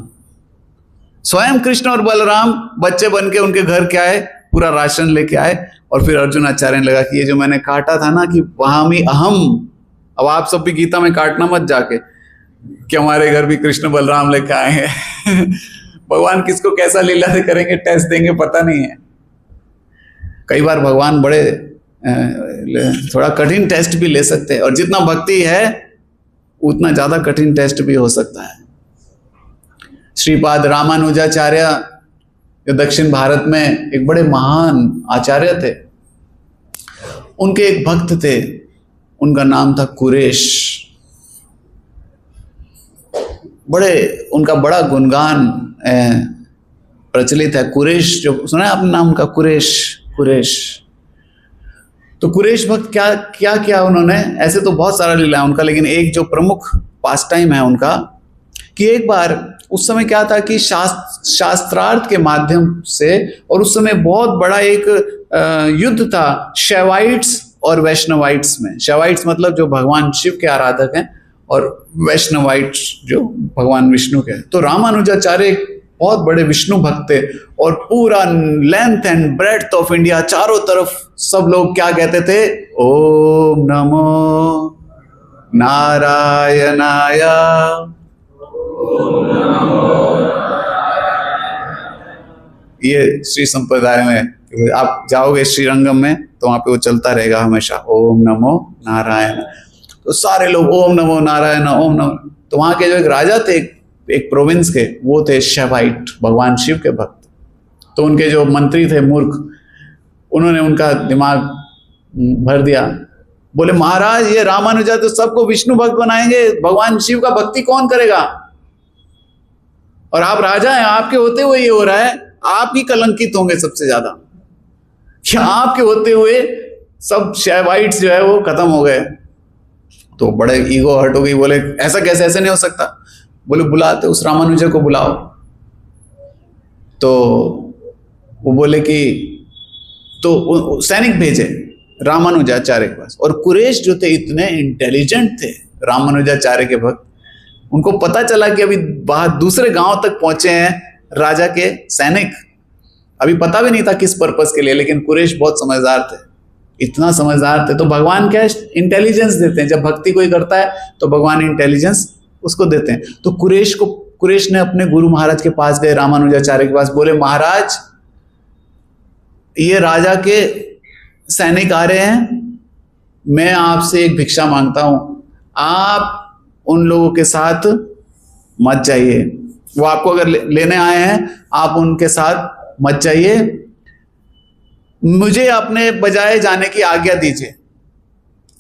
स्वयं कृष्ण और बलराम बच्चे बन के उनके घर के आए, पूरा राशन लेके आए। और फिर अर्जुन आचार्य ने लगा कि ये जो मैंने काटा था ना कि वहामी अहम, अब आप सब भी गीता में काटना मत जाके कि हमारे घर भी कृष्ण बलराम लेके आए हैं। भगवान किसको कैसा लीला से करेंगे, टेस्ट देंगे, पता नहीं है। कई बार भगवान बड़े थोड़ा कठिन टेस्ट भी ले सकते हैं, और जितना भक्ति है उतना ज्यादा कठिन टेस्ट भी हो सकता है। श्रीपाद रामानुजाचार्य जो दक्षिण भारत में एक बड़े महान आचार्य थे, उनके एक भक्त थे, उनका नाम था कुरेश। उनका बड़ा गुणगान प्रचलित है। कुरेश, जो सुना है आपने नाम का, कुरेश। तो कुरेश भक्त क्या किया उन्होंने, ऐसे तो बहुत सारा लीला है उनका, लेकिन एक जो प्रमुख पास टाइम है उनका, कि एक बार उस समय क्या था कि शास्त्रार्थ के माध्यम से, और उस समय बहुत बड़ा एक युद्ध था शैवाइट्स और वैष्णवाइट्स में। शैवाइट्स मतलब जो भगवान शिव के आराधक हैं, और वैष्णवाइट्स जो भगवान विष्णु के। तो रामानुजाचार्य बहुत बड़े विष्णु भक्त थे, और पूरा length and breadth of India चारों तरफ सब लोग क्या कहते थे, ओम नमो नारायणाय। ये श्री संप्रदाय में आप जाओगे श्रीरंगम में तो वहां पे वो चलता रहेगा हमेशा, ओम नमो नारायण। तो सारे लोग ओम नमो नारायण, ओम नमो। तो वहां के जो एक राजा थे एक प्रोविंस के, वो थे शैवाइट, भगवान शिव के भक्त। तो उनके जो मंत्री थे मूर्ख, उन्होंने उनका दिमाग भर दिया। बोले महाराज ये रामानुजा तो सबको विष्णु भक्त बनाएंगे, भगवान शिव का भक्ति कौन करेगा, और आप राजा हैं, आपके होते हुए ये हो रहा है, आप ही कलंकित होंगे सबसे ज्यादा, कि आपके होते हुए सब शैवाइट्स जो है वो खत्म हो गए। तो बड़े ईगो हर्ट हो गई, बोले ऐसा कैसे, ऐसे नहीं हो सकता। बोले बुलाते उस रामानुजा को बुलाओ। तो वो बोले कि तो सैनिक भेजे रामानुजाचार्य के पास, और कुरेश जो थे इतने इंटेलिजेंट थे रामानुजाचार्य के भक्त, उनको पता चला कि अभी बाहर दूसरे गांव तक पहुंचे हैं राजा के सैनिक। अभी पता भी नहीं था किस पर्पस के लिए, लेकिन कुरेश बहुत समझदार थे, इतना समझदार थे। तो भगवान क्या इंटेलिजेंस देते हैं, जब भक्ति कोई करता है तो भगवान इंटेलिजेंस उसको देते हैं। तो कुरेश ने अपने गुरु महाराज के पास गए, रामानुजाचार्य के पास, बोले महाराज ये राजा के सैनिक आ रहे हैं, मैं आपसे एक भिक्षा मांगता हूं, आप उन लोगों के साथ मत जाइए, वो आपको अगर लेने आए हैं आप उनके साथ मत जाइए, मुझे अपने बजाय जाने की आज्ञा दीजिए,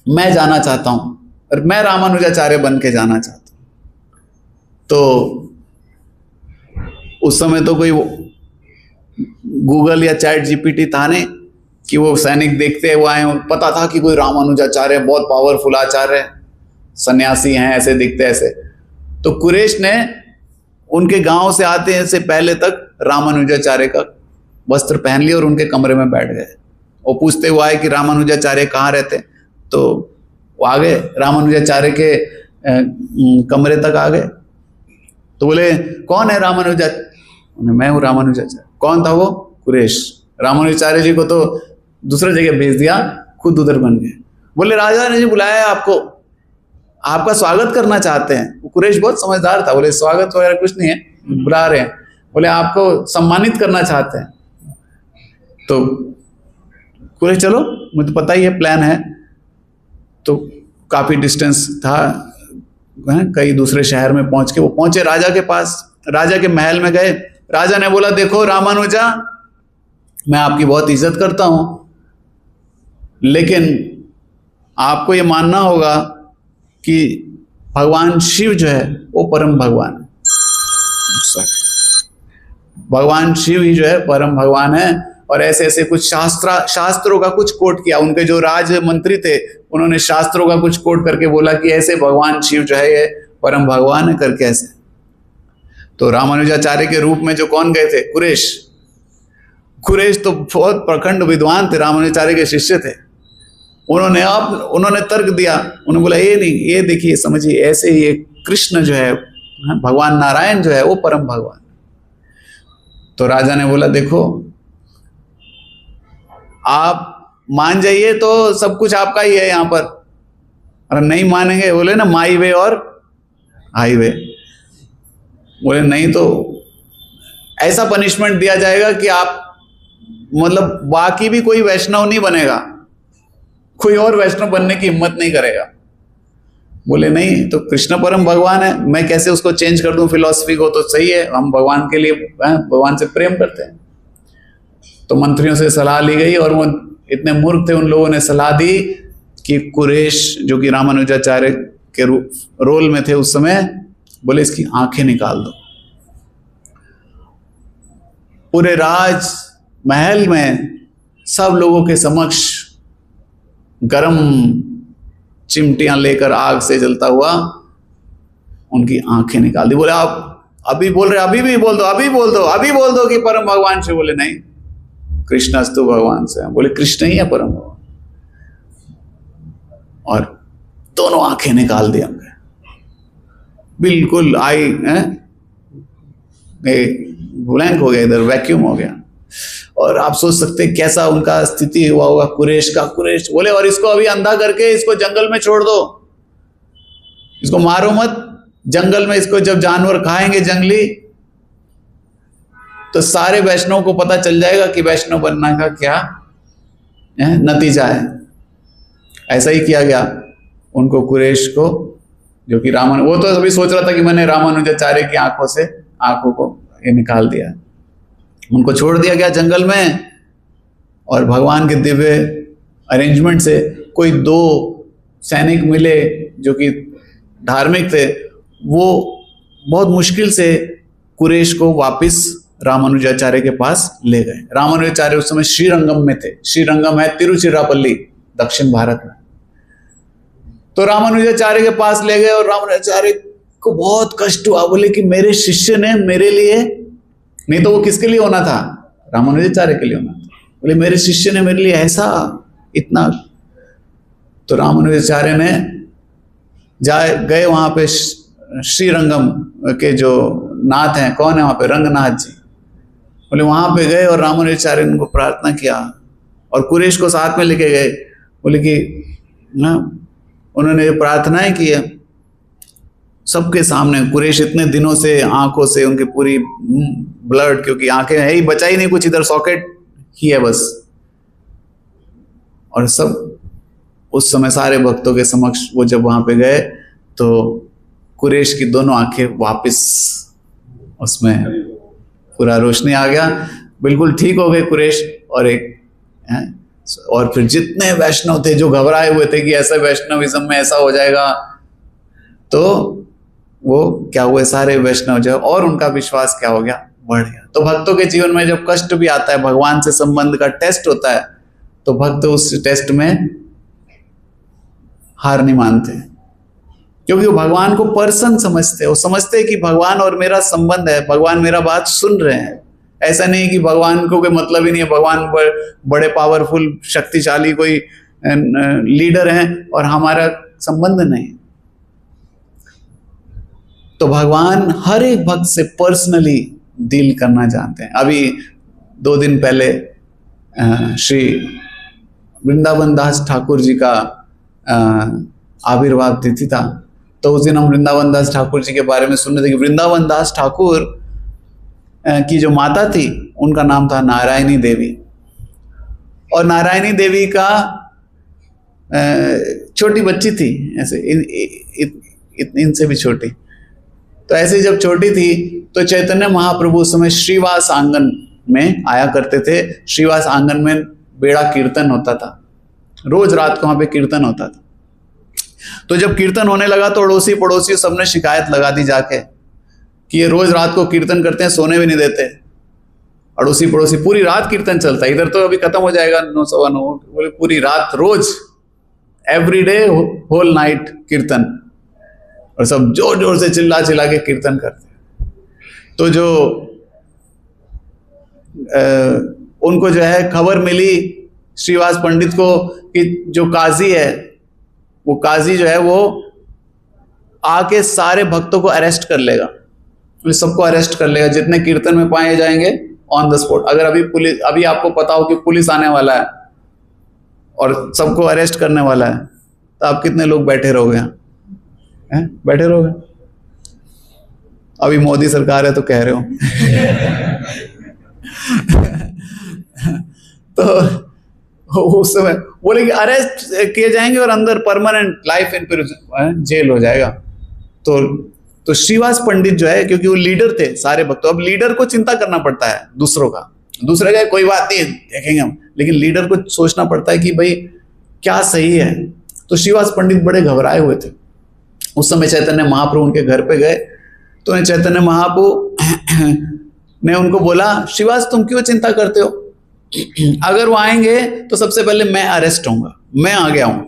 मैं जाना चाहता हूं, और मैं रामानुजाचार्य बन के जाना चाहता हूं। तो उस समय तो कोई गूगल या चैट जीपीटी था नहीं कि वो सैनिक देखते हुए आए, पता था कि कोई रामानुजाचार्य बहुत पावरफुल आचार्य है, सन्यासी हैं, ऐसे दिखते ऐसे। तो कुरेश ने उनके गांव से आते से पहले तक रामानुजाचार्य का वस्त्र पहन लिया और उनके कमरे में बैठ गए। वो पूछते हुए आए कि रामानुजाचार्य कहाँ रहते, तो वो आ गए रामानुजाचार्य के कमरे तक आ गए। तो बोले कौन है रामानुजाचार्य? मैं हूँ रामानुजाचार्य। कौन था वो? कुरेश। रामानुजाचार्य जी को तो दूसरे जगह भेज दिया, खुद उधर बन गए। बोले राजा ने जी बुलाया है आपको, आपका स्वागत करना चाहते हैं। कुरेश बहुत समझदार था, बोले स्वागत वगैरह कुछ नहीं है, बुला रहे हैं। बोले आपको सम्मानित करना चाहते हैं। तो कुरेश चलो, मुझे पता ही है प्लान है। तो काफी डिस्टेंस था, कई दूसरे शहर में पहुंच के वो पहुंचे राजा के पास, राजा के महल में गए। राजा ने बोला देखो रामानुजा, मैं आपकी बहुत इज्जत करता हूं, लेकिन आपको ये मानना होगा कि भगवान शिव जो है वो परम भगवान है। भगवान शिव ही जो है परम भगवान है। और ऐसे ऐसे कुछ शास्त्रों का कुछ कोट किया। उनके जो राज मंत्री थे उन्होंने शास्त्रों का कुछ कोट करके बोला कि ऐसे भगवान शिव जो है ये परम भगवान है करके ऐसे। तो रामानुजाचार्य के रूप में जो कौन गए थे? कुरेश तो बहुत प्रखंड विद्वान थे, रामानुजाचार्य के शिष्य थे। उन्होंने तर्क दिया, उन्होंने बोला ये नहीं, ये देखिए समझिए, ऐसे ही कृष्ण जो है, भगवान नारायण जो है वो परम भगवान। तो राजा ने बोला देखो आप मान जाइए तो सब कुछ आपका ही है यहाँ पर, अरे नहीं मानेंगे, बोले ना माई वे और हाईवे, बोले नहीं तो ऐसा पनिशमेंट दिया जाएगा कि आप मतलब बाकी भी कोई वैष्णव नहीं बनेगा, कोई और वैष्णव बनने की हिम्मत नहीं करेगा। बोले नहीं तो कृष्ण परम भगवान है, मैं कैसे उसको चेंज कर दूं फिलॉसफी को, तो सही है हम भगवान के लिए भगवान से प्रेम करते हैं। तो मंत्रियों से सलाह ली गई और वो इतने मूर्ख थे, उन लोगों ने सलाह दी कि कुरेश जो कि रामानुजाचार्य के रोल में थे उस समय, बोले इसकी आंखें निकाल दो। पूरे राज महल में सब लोगों के समक्ष गरम चिमटियां लेकर आग से जलता हुआ उनकी आंखें निकाल दी। बोले आप अभी बोल रहे, अभी भी बोल दो, अभी बोल दो, अभी बोल दो कि परम भगवान से। बोले नहीं, कृष्णास्तु भगवान से। बोले कृष्ण ही है परम भगवान। और दोनों आंखें निकाल दी हमने, बिल्कुल आई ब्लैंक हो गया, इधर वैक्यूम हो गया। और आप सोच सकते कैसा उनका स्थिति हुआ होगा कुरेश का। कुरेश बोले और इसको अभी अंधा करके इसको जंगल में छोड़ दो, इसको मारो मत, जंगल में इसको जब जानवर खाएंगे जंगली तो सारे वैष्णव को पता चल जाएगा कि वैष्णव बनना का क्या नतीजा है। ऐसा ही किया गया उनको, कुरेश को, जो कि वो तो अभी सोच रहा था कि मैंने रामानुजाचार्य की आंखों को ये निकाल दिया। उनको छोड़ दिया गया जंगल में और भगवान के दिव्य अरेंजमेंट से कोई 2 सैनिक मिले जो कि धार्मिक थे, वो बहुत मुश्किल से कुरेश को वापस रामानुजाचार्य के पास ले गए। रामानुजाचार्य उस समय श्रीरंगम में थे। श्रीरंगम है तिरुचिरापल्ली, दक्षिण भारत में। तो रामानुजाचार्य के पास ले गए और रामानुजाचार्य को बहुत कष्ट हुआ। बोले कि मेरे शिष्य ने मेरे लिए, नहीं तो वो किसके लिए होना था, रामानुजाचार्य के लिए होना था। बोले मेरे शिष्य ने मेरे लिए ऐसा इतना। तो रामानुजाचार्य ने गए वहां पे, श्रीरंगम के जो नाथ हैं, कौन है वहां पे, रंगनाथ जी। बोले वहां पे गए और रामानुजाचार्य ने उनको प्रार्थना किया और कुरेश को साथ में लेके गए। बोले कि ना उन्होंने प्रार्थनाएं की है सबके सामने। कुरेश इतने दिनों से आंखों से उनकी पूरी ब्लड, क्योंकि आंखें है ही, बचा ही नहीं कुछ, इधर सॉकेट ही है बस। और सब उस समय सारे भक्तों के समक्ष वो जब वहां पे गए तो कुरेश की दोनों आंखें वापस, उसमें पूरा रोशनी आ गया, बिल्कुल ठीक हो गए कुरेश। और फिर जितने वैष्णव थे जो घबराए हुए थे कि ऐसा वैष्णविज्म में ऐसा हो जाएगा, तो वो क्या हुए, सारे वैष्णव जो, और उनका विश्वास क्या हो गया, बढ़ गया। तो भक्तों के जीवन में जब कष्ट भी आता है, भगवान से संबंध का टेस्ट होता है, तो भक्त उस टेस्ट में हार नहीं मानते, क्योंकि वो भगवान को पर्सन समझते हैं। वो समझते हैं कि भगवान और मेरा संबंध है, भगवान मेरा बात सुन रहे हैं। ऐसा नहीं कि भगवान को कोई मतलब ही नहीं है, भगवान बड़े पावरफुल शक्तिशाली कोई लीडर हैं और हमारा संबंध नहीं। तो भगवान हर एक भक्त से पर्सनली डील करना जानते हैं। अभी 2 दिन पहले श्री वृंदावन दास ठाकुर जी का आविर्भाव तिथि था। तो उस दिन हम वृंदावन दास ठाकुर जी के बारे में सुन रहे थे कि वृंदावन दास ठाकुर की जो माता थी उनका नाम था नारायणी देवी। और नारायणी देवी का छोटी बच्ची थी, ऐसे इनसे भी छोटी। तो ऐसे जब छोटी थी तो चैतन्य महाप्रभु उस समय श्रीवास आंगन में आया करते थे। श्रीवास आंगन में बेड़ा कीर्तन होता था, रोज रात को वहां पे कीर्तन होता था। तो जब कीर्तन होने लगा तो अड़ोसी पड़ोसी सबने शिकायत लगा दी जाके कि ये रोज रात को कीर्तन करते हैं, सोने भी नहीं देते। अड़ोसी पड़ोसी, पूरी रात कीर्तन चलता है, इधर तो अभी खत्म हो जाएगा 9 सवा 9, बोले पूरी रात रोज एवरीडे होल नाइट कीर्तन, और सब जोर जोर से चिल्ला चिल्ला के कीर्तन करते हैं। तो जो उनको जो है खबर मिली श्रीवास पंडित को कि जो काजी है, वो काजी जो है वो आके सारे भक्तों को अरेस्ट कर लेगा, सबको अरेस्ट कर लेगा जितने कीर्तन में पाए जाएंगे ऑन द स्पॉट। अगर अभी आपको पता हो कि पुलिस आने वाला है और सबको अरेस्ट करने वाला है, तो आप कितने लोग बैठे रहोगे यहाँ? बैठे रहोगे? अभी मोदी सरकार है तो कह रहे हो। तो उस समय बोले कि अरेस्ट किए जाएंगे और अंदर permanent life in prison, jail हो जाएगा। तो श्रीवास पंडित जो है, क्योंकि वो लीडर थे सारे भक्तों, अब लीडर को चिंता करना पड़ता है दूसरों का, दूसरे का कोई बात नहीं देखेंगे हम, लेकिन लीडर को सोचना पड़ता है कि भाई क्या सही है। तो श्रीवास पंडित बड़े घबराए हुए थे। उस समय चैतन्य महाप्रभु उनके घर पे गए, तो चैतन्य महाप्रभु ने उनको बोला, श्रीवास तुम क्यों चिंता करते हो? अगर वो आएंगे तो सबसे पहले मैं अरेस्ट होऊंगा, मैं आ गया हूं।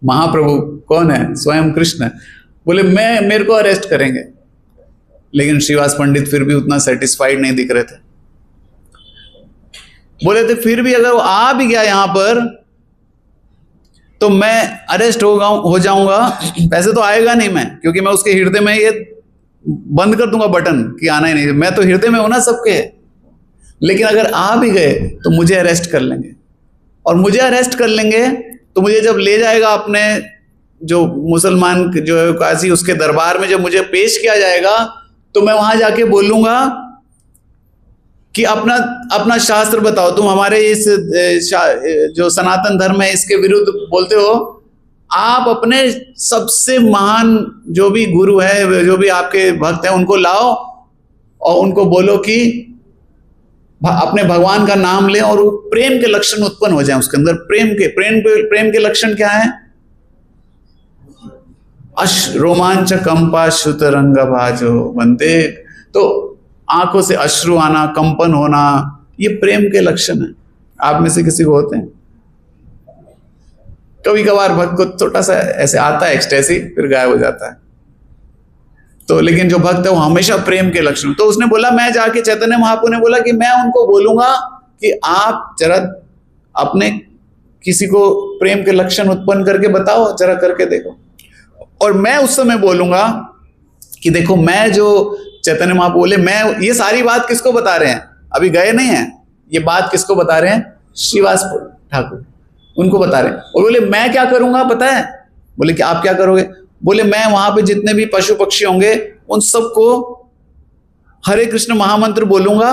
महाप्रभु कौन है? स्वयं कृष्ण। बोले मेरे को अरेस्ट करेंगे। लेकिन श्रीवास पंडित फिर भी उतना सेटिस्फाइड नहीं दिख रहे थे। बोले थे फिर भी अगर वो आ भी गया यहां पर तो मैं अरेस्ट हो जाऊंगा। वैसे तो आएगा नहीं मैं, क्योंकि मैं उसके हृदय में ये बंद कर दूंगा बटन कि आना ही नहीं, मैं तो हृदय में हूं ना सबके। लेकिन अगर आ भी गए तो मुझे अरेस्ट कर लेंगे, और मुझे अरेस्ट कर लेंगे तो मुझे जब ले जाएगा अपने जो मुसलमान जो है काजी, उसके दरबार में जब मुझे पेश किया जाएगा तो मैं वहां जाके बोलूंगा कि अपना शास्त्र बताओ, तुम हमारे इस जो सनातन धर्म है इसके विरुद्ध बोलते हो। आप अपने सबसे महान जो भी गुरु है, जो भी आपके भक्त हैं, उनको लाओ और उनको बोलो कि अपने भगवान का नाम लें और वो प्रेम के लक्षण उत्पन्न हो जाएं उसके अंदर। प्रेम के लक्षण क्या है? रोमांच कंपा श्रुत रंग भाजो वंदे। तो आंखों से अश्रु आना, कंपन होना, ये प्रेम के लक्षण है। आप में से किसी को होते हैं? कभी कभार भक्त को छोटा सा ऐसे आता है एक्सटेसी, फिर गायब हो जाता है। तो लेकिन जो भक्त है वो हमेशा प्रेम के लक्षण। तो उसने बोला, मैं जाके चैतन्य महाप्रभु ने बोला कि मैं उनको बोलूंगा कि आप जरा अपने किसी को प्रेम के लक्षण उत्पन्न करके बताओ, जरा करके देखो। और मैं उस समय बोलूंगा कि देखो, मैं जो चैतन्य महाप्रभु बोले, मैं ये सारी बात किसको बता रहे हैं? अभी गए नहीं है, ये बात किसको बता रहे हैं? श्रीवास ठाकुर, उनको बता रहे हैं। और बोले मैं क्या करूंगा पता है? बोले कि आप क्या करोगे? बोले मैं वहां पे जितने भी पशु पक्षी होंगे उन सबको हरे कृष्ण महामंत्र बोलूंगा,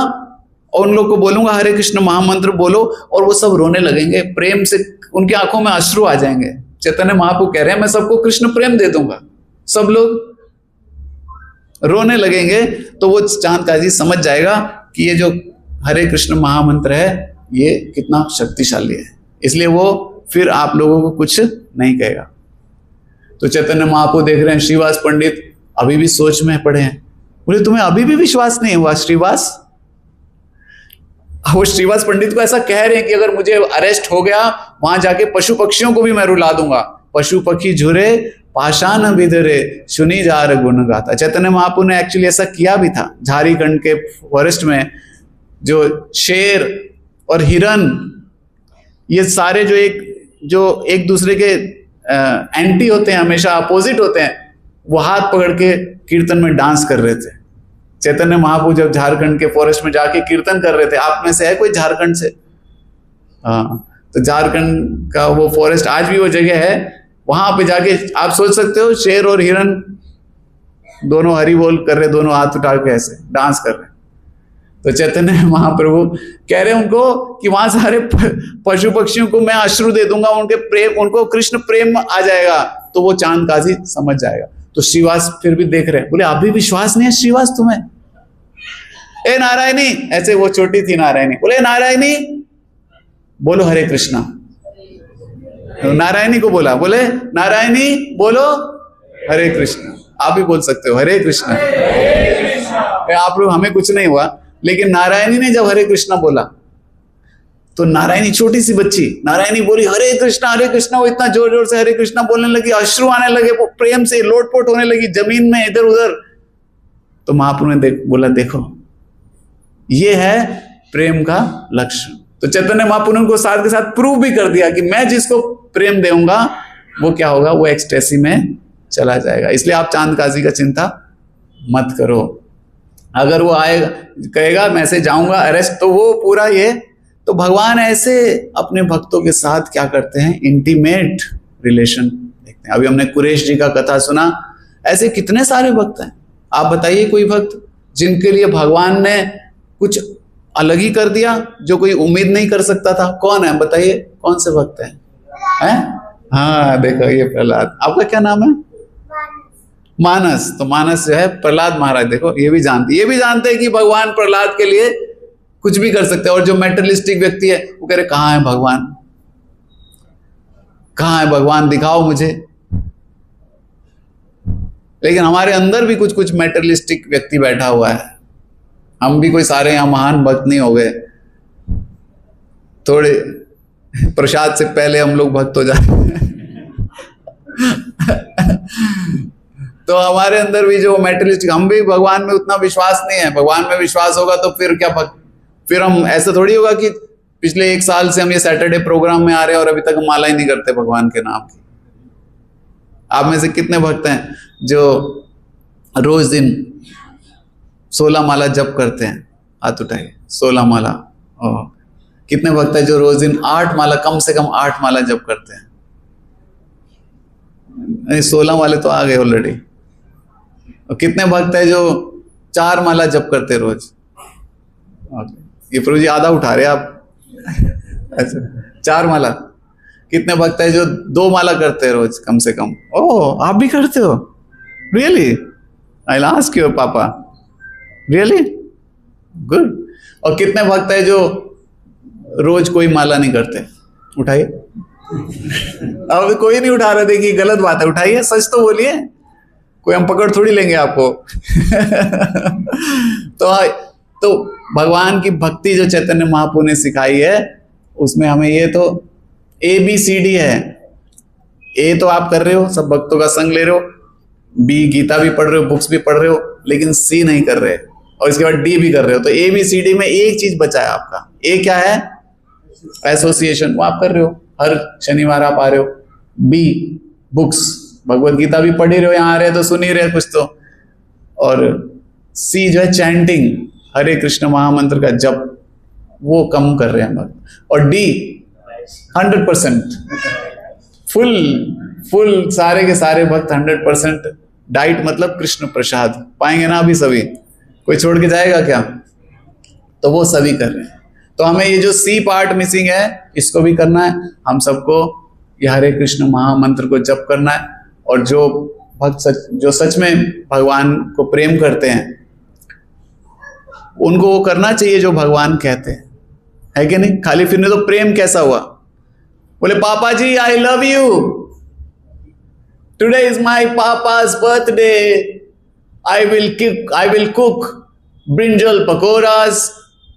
और उन लोग को बोलूंगा हरे कृष्ण महामंत्र बोलो, और वो सब रोने लगेंगे प्रेम से, उनकी आंखों में अश्रु आ जाएंगे। चैतन्य महाप्रभु कह रहे हैं मैं सबको कृष्ण प्रेम दे दूंगा, सब लोग रोने लगेंगे। तो वो चांद काजी समझ जाएगा कि ये जो हरे कृष्ण महामंत्र है ये कितना शक्तिशाली है, इसलिए वो फिर आप लोगों को कुछ नहीं कहेगा। तो चैतन्य महाप्रभु देख रहे हैं श्रीवास पंडित अभी भी सोच में पड़े हैं। बोले तुम्हें अभी भी विश्वास नहीं हुआ श्रीवास? वो श्रीवास पंडित को ऐसा कह रहे हैं कि अगर मुझे अरेस्ट हो गया, वहां जाके पशु पक्षियों को भी मैं रुला दूंगा। पशु पक्षी झुरे पाषाण विधरे सुनी जार गुण गाता। चैतन्य महाप्रभु ने एक्चुअली ऐसा किया भी था। झारखंड के फॉरेस्ट में जो शेर और हिरन, ये सारे जो एक दूसरे के एंटी होते हैं, हमेशा अपोजिट होते हैं, वो हाथ पकड़ के कीर्तन में डांस कर रहे थे। चैतन्य महाप्रभु जब झारखंड के फॉरेस्ट में जाके कीर्तन कर रहे थे, आप में से है कोई झारखंड से? हाँ, तो झारखंड का वो फॉरेस्ट आज भी वो जगह है, वहां पे जाके आप सोच सकते हो शेर और हिरन दोनों हरि बोल कर रहे, दोनों हाथ उठा के ऐसे डांस कर रहे। तो चैतन्य महाप्रभु कह रहे हैं उनको कि वहां सारे पशु पक्षियों को मैं अश्रु दे दूंगा, उनके प्रेम, उनको कृष्ण प्रेम आ जाएगा, तो वो चांद काजी समझ जाएगा। तो श्रीवास फिर भी देख रहे हैं, बोले अभी विश्वास नहीं है श्रीवास तुम्हें? ए नारायणी, ऐसे वो छोटी थी नारायणी, बोले नारायणी बोलो हरे कृष्णा। नारायणी को बोला, बोले नारायणी बोलो हरे कृष्णा। आप भी बोल सकते हो हरे कृष्णा। आप लोग, हमें कुछ नहीं हुआ, लेकिन नारायणी ने जब हरे कृष्णा बोला तो नारायणी छोटी सी बच्ची, नारायणी बोली हरे कृष्णा। वो इतना जोर जोर से हरे कृष्णा बोलने लगी, अश्रु आने लगे, वो प्रेम से लोटपोट होने लगी जमीन में इधर उधर। तो महाप्रभु ने बोला देखो ये है प्रेम का लक्षण। तो चैतन्य महाप्रभु ने उनको साथ के साथ प्रूव भी कर दिया कि मैं जिसको प्रेम दूंगा वो क्या होगा, वो एक्सटेसी में चला जाएगा। इसलिए आप चांद काजी का चिंता मत करो। अगर वो आएगा कहेगा मैं से जाऊंगा अरेस्ट, तो वो पूरा ये, तो भगवान ऐसे अपने भक्तों के साथ क्या करते हैं, इंटीमेट रिलेशन देखते हैं। अभी हमने कुरेश जी का कथा सुना, ऐसे कितने सारे भक्त हैं। आप बताइए कोई भक्त जिनके लिए भगवान ने कुछ अलग ही कर दिया जो कोई उम्मीद नहीं कर सकता था। कौन है बताइए, कौन से भक्त हैं? हाँ देखो ये प्रहलाद। आपका क्या नाम है? मानस। तो मानस जो है प्रहलाद महाराज, देखो ये भी जानते हैं कि भगवान प्रहलाद के लिए कुछ भी कर सकते हैं। और जो मेटरलिस्टिक व्यक्ति है वो कह रहे कहाँ है भगवान, कहाँ है भगवान, दिखाओ मुझे। लेकिन हमारे अंदर भी कुछ कुछ मेटरलिस्टिक व्यक्ति बैठा हुआ है। हम भी कोई सारे यहां महान भक्त नहीं हो गए, थोड़े प्रसाद से पहले हम लोग भक्त हो जाते हैं। तो हमारे अंदर भी जो मेटरलिस्टिक, हम भी भगवान में उतना विश्वास नहीं है। भगवान में विश्वास होगा तो फिर क्या भक्त, फिर हम ऐसा थोड़ी होगा कि पिछले 1 साल से हम ये सैटरडे प्रोग्राम में आ रहे हैं और अभी तक हम माला ही नहीं करते भगवान के नाम की। आप में से कितने भक्त हैं जो रोज दिन 16 माला जप करते हैं? हाथ उठाइए। 16 माला। कितने भक्त हैं जो रोज दिन 8 माला, कम से कम 8 माला जप करते हैं? 16 वाले तो आ गए ऑलरेडी। और कितने भक्त हैं जो 4 माला जप करते हैं रोज? ये प्रभु जी आधा उठा रहे आप। अच्छा 4 माला। कितने भक्त हैं जो 2 माला करते हैं रोज कम से कम? ओह आप भी करते हो? Really? I will ask your पापा। रियली? गुड। और कितने भक्त हैं जो रोज कोई माला नहीं करते? उठाइए। अब कोई नहीं उठा रहा, देखिए गलत बात है, उठाइए, सच तो बोलिए, कोई हम पकड़ थोड़ी लेंगे आपको। तो भगवान की भक्ति जो चैतन्य महाप्रभु ने सिखाई है उसमें हमें ये तो ABCD है। ए तो आप कर रहे हो, सब भक्तों का संग ले रहे हो, बी गीता भी पढ़ रहे हो, बुक्स भी पढ़ रहे हो, लेकिन सी नहीं कर रहे, और इसके बाद डी भी कर रहे हो। तो ABCD में एक चीज बचा है आपका। ए क्या है? एसोसिएशन, वो आप कर रहे हो, हर शनिवार आप आ रहे हो। बी बुक्स, भगवत गीता भी पढ़ ही रहे हो, यहाँ आ रहे हो तो सुन ही रहे कुछ तो। और सी जो है चैंटिंग, हरे कृष्ण महामंत्र का जप, वो कम कर रहे हैं हम। और डी 100% फुल सारे के सारे भक्त 100% डाइट, मतलब कृष्ण प्रसाद पाएंगे ना अभी सभी, कोई छोड़ के जाएगा क्या? तो वो सभी कर रहे हैं। तो हमें ये जो सी पार्ट मिसिंग है इसको भी करना है। हम सबको ये हरे कृष्ण महामंत्र को जप करना है। और जो भक्त जो सच में भगवान को प्रेम करते हैं उनको वो करना चाहिए जो भगवान कहते हैं, है कि नहीं? खाली फिरने तो प्रेम कैसा हुआ? बोले पापा जी I love you, today is my papa's birthday, I will cook brinjal pakoras,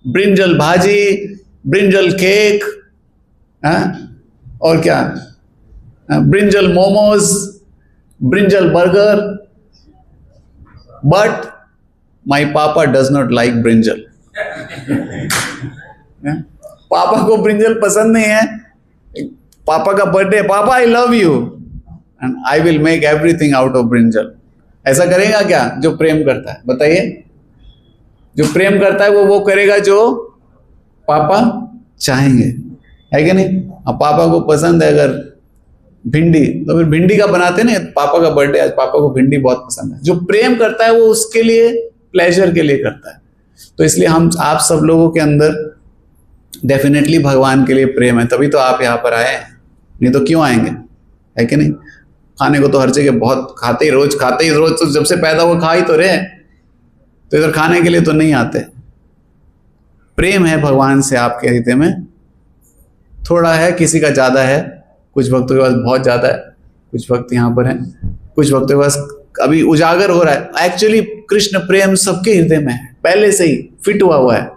brinjal bhaji, brinjal cake, और क्या, brinjal momos, brinjal burger, but my papa does not like brinjal. पापा को ब्रिंजल पसंद नहीं है। पापा का बर्थडे, पापा आई love you and I will make everything out of brinjal. ऐसा करेगा क्या जो प्रेम करता है? बताइए। जो प्रेम करता है वो करेगा जो पापा चाहेंगे, है कि नहीं? अब पापा को पसंद है अगर भिंडी, तो फिर भिंडी का बनाते ना, पापा का बर्थडे आज, पापा को भिंडी बहुत पसंद है। जो प्रेम करता है वो उसके लिए, प्लेजर के लिए करता है। तो इसलिए आप सब लोगों के अंदर डेफिनेटली भगवान के लिए प्रेम है, तभी तो आप यहाँ पर आए हैं, नहीं तो क्यों आएंगे, है कि नहीं? खाने को तो हर जगह बहुत खाते ही रोज, तो जब से पैदा हुआ खा ही तो रहे, तो इधर खाने के लिए तो नहीं आते। प्रेम है भगवान से आपके हृदय में, थोड़ा है, किसी का ज्यादा है, कुछ भक्तों के पास बहुत ज्यादा है, कुछ भक्त यहाँ पर हैं, कुछ भक्तों के पास अभी उजागर हो रहा है। एक्चुअली कृष्ण प्रेम सबके हृदय में है, पहले से ही फिट हुआ है,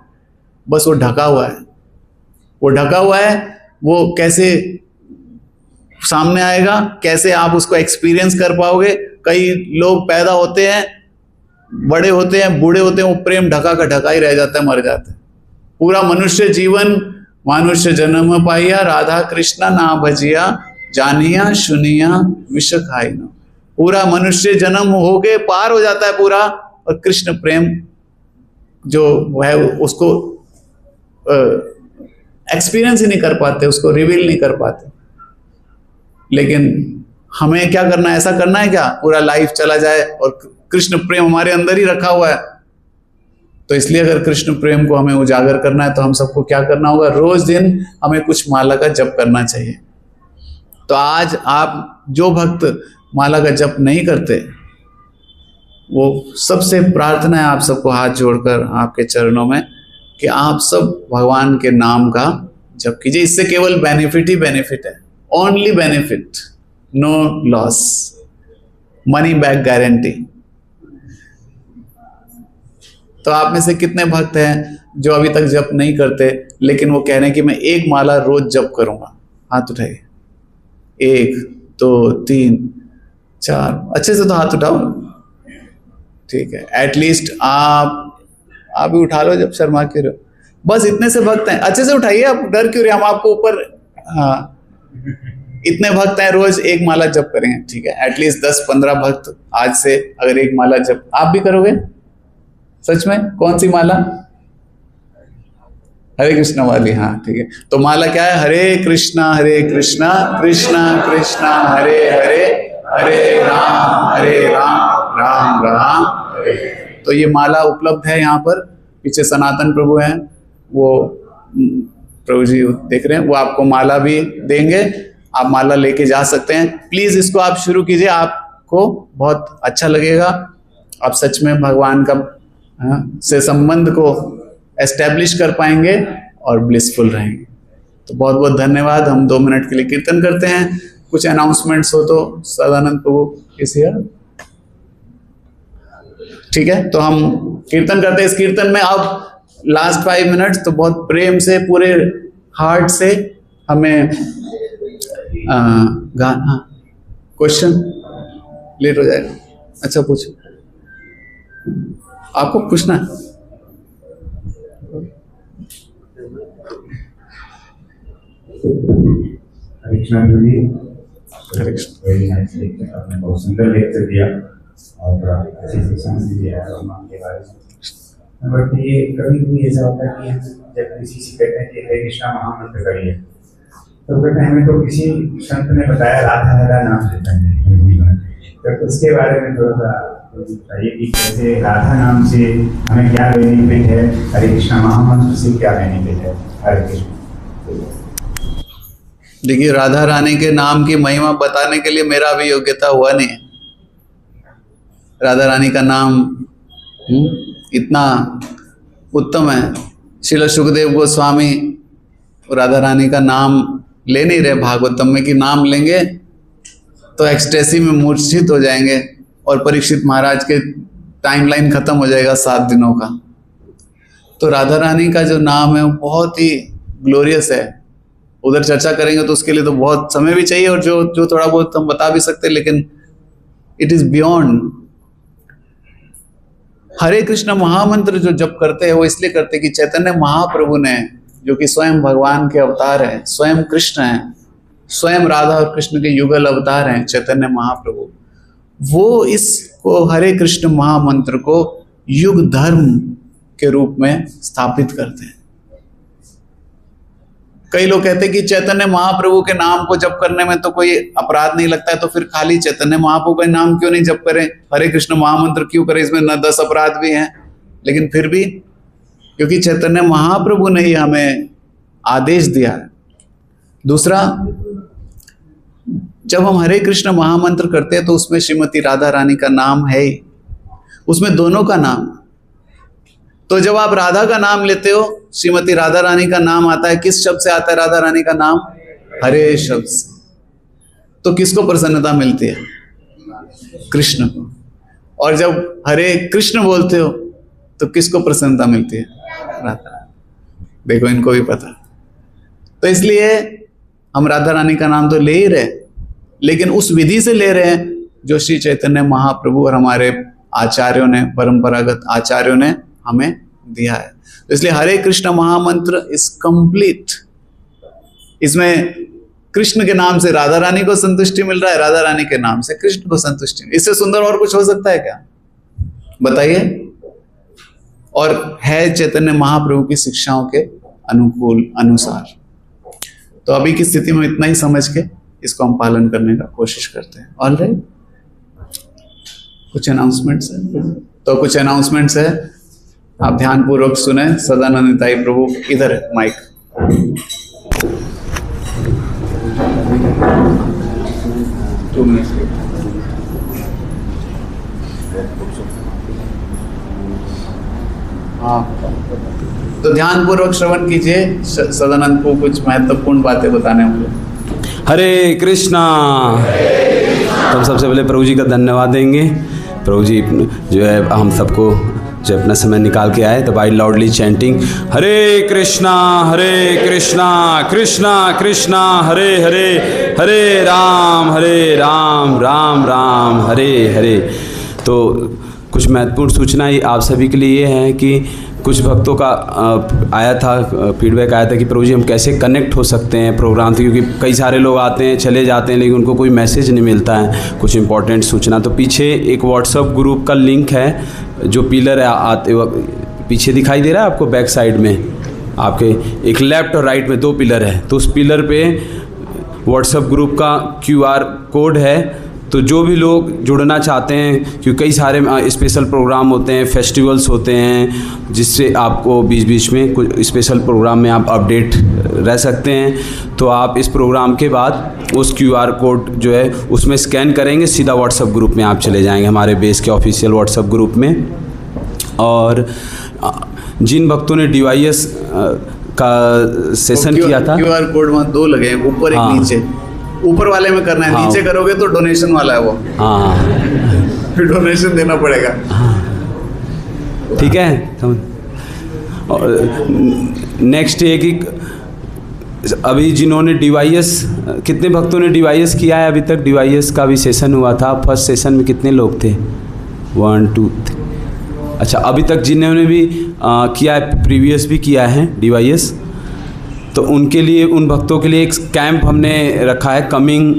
बस वो ढका हुआ है। वो ढका हुआ है, वो कैसे सामने आएगा, कैसे आप उसको एक्सपीरियंस कर पाओगे? कई लोग पैदा होते हैं, बड़े होते हैं, बूढ़े होते हैं, वो प्रेम ढका का ढका ही रह जाता है, मर जाता है। पूरा मनुष्य जीवन मनुष्य जन्म पाइया, राधा कृष्णा ना भजिया, जानिया सुनिया विष खाई ना। पूरा मनुष्य जन्म होके पार हो जाता है पूरा, और कृष्ण प्रेम जो है उसको एक्सपीरियंस ही नहीं कर पाते, उसको रिवील नहीं कर पाते। लेकिन हमें क्या करना है, ऐसा करना है क्या पूरा लाइफ चला जाए और कृष्ण प्रेम हमारे अंदर ही रखा हुआ है? तो इसलिए अगर कृष्ण प्रेम को हमें उजागर करना है तो हम सबको क्या करना होगा, रोज दिन हमें कुछ माला का जप करना चाहिए। तो आज आप जो भक्त माला का जप नहीं करते, वो सबसे प्रार्थना है आप सबको हाथ जोड़कर आपके चरणों में कि आप सब भगवान के नाम का जप कीजिए। इससे केवल बेनिफिट ही बेनिफिट है, only benefit, no loss, money back guarantee. तो आप में से कितने भक्त हैं जो अभी तक जप नहीं करते लेकिन वो कह रहे हैं कि मैं एक माला रोज जप करूंगा? हाथ उठाइए। 1 2 3 4, अच्छे से तो हाथ उठाओ। ठीक है, एटलीस्ट आप भी उठा लो, जब शर्मा क्यों रहे हो? बस इतने से भक्त हैं, अच्छे से उठाइए, आप डर क्यों रहे? हम आपको ऊपर, हाँ, इतने भक्त हैं, रोज एक माला जप करेंगे। ठीक है, एटलीस्ट 10-15 भक्त आज से अगर एक माला जप आप भी करोगे, सच में? कौन सी माला? हरे कृष्णा वाली, हाँ ठीक है। तो माला क्या है? हरे कृष्णा कृष्णा कृष्णा हरे हरे, हरे राम राम राम हरे। तो ये माला उपलब्ध है यहाँ पर, पीछे सनातन प्रभु हैं, वो प्रभु जी देख रहे हैं, वो आपको माला भी देंगे, आप माला लेके जा सकते हैं। प्लीज इसको आप शुरू कीजिए, आपको बहुत अच्छा लगेगा। आप सच में भगवान का से संबंध को एस्टेब्लिश कर पाएंगे और ब्लिसफुल रहेंगे। तो बहुत बहुत धन्यवाद। हम 2 मिनट के लिए कीर्तन करते हैं। कुछ अनाउंसमेंट्स हो तो सदानंद प्रभु इस ईयर, ठीक है? तो हम कीर्तन करते हैं। इस कीर्तन में अब लास्ट 5 मिनट्स तो बहुत प्रेम से, पूरे हार्ट से हमें गाना। क्वेश्चन लेट हो जाएगा। अच्छा पूछो, आपको पूछना है? हरे कृष्णा जी, हरे कृष्ण। आपने बहुत सुंदर लेक्चर दिया और अच्छी शिक्षा दिया है भगवान के बारे में। बट ये कभी भी ऐसा होता है कि जब किसी से कहते हैं कि हरे कृष्णा महामंत्र करिए, तो कहते हैं हमें तो किसी संत ने बताया राधा राधा नाम लेता है, तो उसके बारे में थोड़ा सा बताइए कि कैसे राधा नाम से हमें क्या बेनिफिट है, हरे कृष्णा महामंत्र से क्या बेनिफिट है? हरे कृष्ण। देखिए, राधा रानी के नाम की महिमा बताने के लिए मेरा भी योग्यता हुआ नहीं है। राधा रानी का नाम इतना उत्तम है। श्रील सुखदेव गोस्वामी राधा रानी का नाम ले नहीं रहे भागवतम में कि नाम लेंगे तो एक्सटेसी में मूर्छित हो जाएंगे और परीक्षित महाराज के टाइमलाइन खत्म हो जाएगा 7 दिनों का। तो राधा रानी का जो नाम है वो बहुत ही ग्लोरियस है। उधर चर्चा करेंगे तो उसके लिए तो बहुत समय भी चाहिए, और जो थोड़ा बहुत हम बता भी सकते हैं, लेकिन इट इज बियॉन्ड। हरे कृष्ण महामंत्र जो जप करते हैं वो इसलिए करते हैं कि चैतन्य महाप्रभु ने, जो कि स्वयं भगवान के अवतार है, स्वयं कृष्ण है, स्वयं राधा और कृष्ण के युगल अवतार हैं चैतन्य महाप्रभु, वो इसको हरे कृष्ण महामंत्र को युग धर्म के रूप में स्थापित करते हैं। कई लोग कहते हैं कि चैतन्य महाप्रभु के नाम को जप करने में तो कोई अपराध नहीं लगता है, तो फिर खाली चैतन्य महाप्रभु का नाम क्यों नहीं जप करें, हरे कृष्ण महामंत्र क्यों करें, इसमें न 10 अपराध भी हैं। लेकिन फिर भी क्योंकि चैतन्य महाप्रभु ने ही हमें आदेश दिया है। दूसरा, जब हम हरे कृष्ण महामंत्र करते हैं तो उसमें श्रीमती राधा रानी का नाम है ही, उसमें दोनों का नाम। तो जब आप राधा का नाम लेते हो, श्रीमती राधा रानी का नाम आता है, किस शब्द से आता है राधा रानी का नाम? हरे शब्द से। तो किसको प्रसन्नता मिलती है? कृष्ण को। और जब हरे कृष्ण बोलते हो तो किसको प्रसन्नता मिलती है? राधा। देखो, इनको भी पता। तो इसलिए हम राधा रानी का नाम तो ले ही रहे, लेकिन उस विधि से ले रहे हैं जो श्री चैतन्य महाप्रभु और हमारे आचार्यों ने, परंपरागत आचार्यों ने हमें दिया है। तो इसलिए हरे कृष्ण महामंत्र इज कंप्लीट। इसमें कृष्ण के नाम से राधा रानी को संतुष्टि मिल रहा है, राधा रानी के नाम से कृष्ण को संतुष्टि। इससे सुंदर और कुछ हो सकता है क्या? बताइए। और है चैतन्य महाप्रभु की शिक्षाओं के अनुकूल अनुसार। तो अभी की स्थिति में इतना ही समझ के इसको हम पालन करने का कोशिश करते हैं। ऑलराइट, कुछ अनाउंसमेंट्स है तो कुछ अनाउंसमेंट्स है, आप ध्यान पूर्वक सुने। सदानंदताई प्रभु इधर है माइक। हाँ, तो ध्यान पूर्वक श्रवण कीजिए, सदानंद को कुछ महत्वपूर्ण बातें बताने होंगे। हरे कृष्णा। तो सबसे पहले प्रभु जी का धन्यवाद देंगे। प्रभु जी जो है हम सबको जो अपना समय निकाल के आए, तो बाई लाउडली चैंटिंग हरे कृष्णा कृष्णा कृष्णा हरे हरे, हरे राम राम राम हरे हरे। तो कुछ महत्वपूर्ण सूचनाएं आप सभी के लिए ये है कि कुछ भक्तों का आया था, फीडबैक आया था कि प्रभु जी हम कैसे कनेक्ट हो सकते हैं प्रोग्राम से, क्योंकि कई सारे लोग आते हैं चले जाते हैं लेकिन उनको कोई मैसेज नहीं मिलता है कुछ इंपॉर्टेंट सूचना। तो पीछे एक व्हाट्सएप ग्रुप का लिंक है, जो पिलर है आते वक्त पीछे दिखाई दे रहा है आपको, बैक साइड में आपके एक लेफ्ट और राइट में 2 पिलर है, तो उस पिलर पे व्हाट्सएप ग्रुप का QR कोड है। तो जो भी लोग जुड़ना चाहते हैं, क्योंकि कई सारे स्पेशल प्रोग्राम होते हैं, फेस्टिवल्स होते हैं, जिससे आपको बीच बीच में कुछ स्पेशल प्रोग्राम में आप अपडेट रह सकते हैं, तो आप इस प्रोग्राम के बाद उस QR कोड जो है उसमें स्कैन करेंगे, सीधा व्हाट्सएप ग्रुप में आप चले जाएंगे, हमारे बेस के ऑफिशियल व्हाट्सएप ग्रुप में। और जिन भक्तों ने DYS का सेशन किया था, QR कोड वहाँ 2 लगे हैं, ऊपर एक नीचे। ऊपर वाले में करना है, नीचे करोगे तो डोनेशन वाला है वो, फिर डोनेशन देना पड़ेगा। ठीक है। तो और नेक्स्ट ये कि अभी जिन्होंने DYS, कितने भक्तों ने DYS किया है अभी तक? DYS का भी सेशन हुआ था, फर्स्ट सेशन में कितने लोग थे? 1 2 3। अच्छा, अभी तक जिन्होंने भी किया है, प्रीवियस भी किया है DYS, तो उनके लिए, उन भक्तों के लिए एक कैंप हमने रखा है कमिंग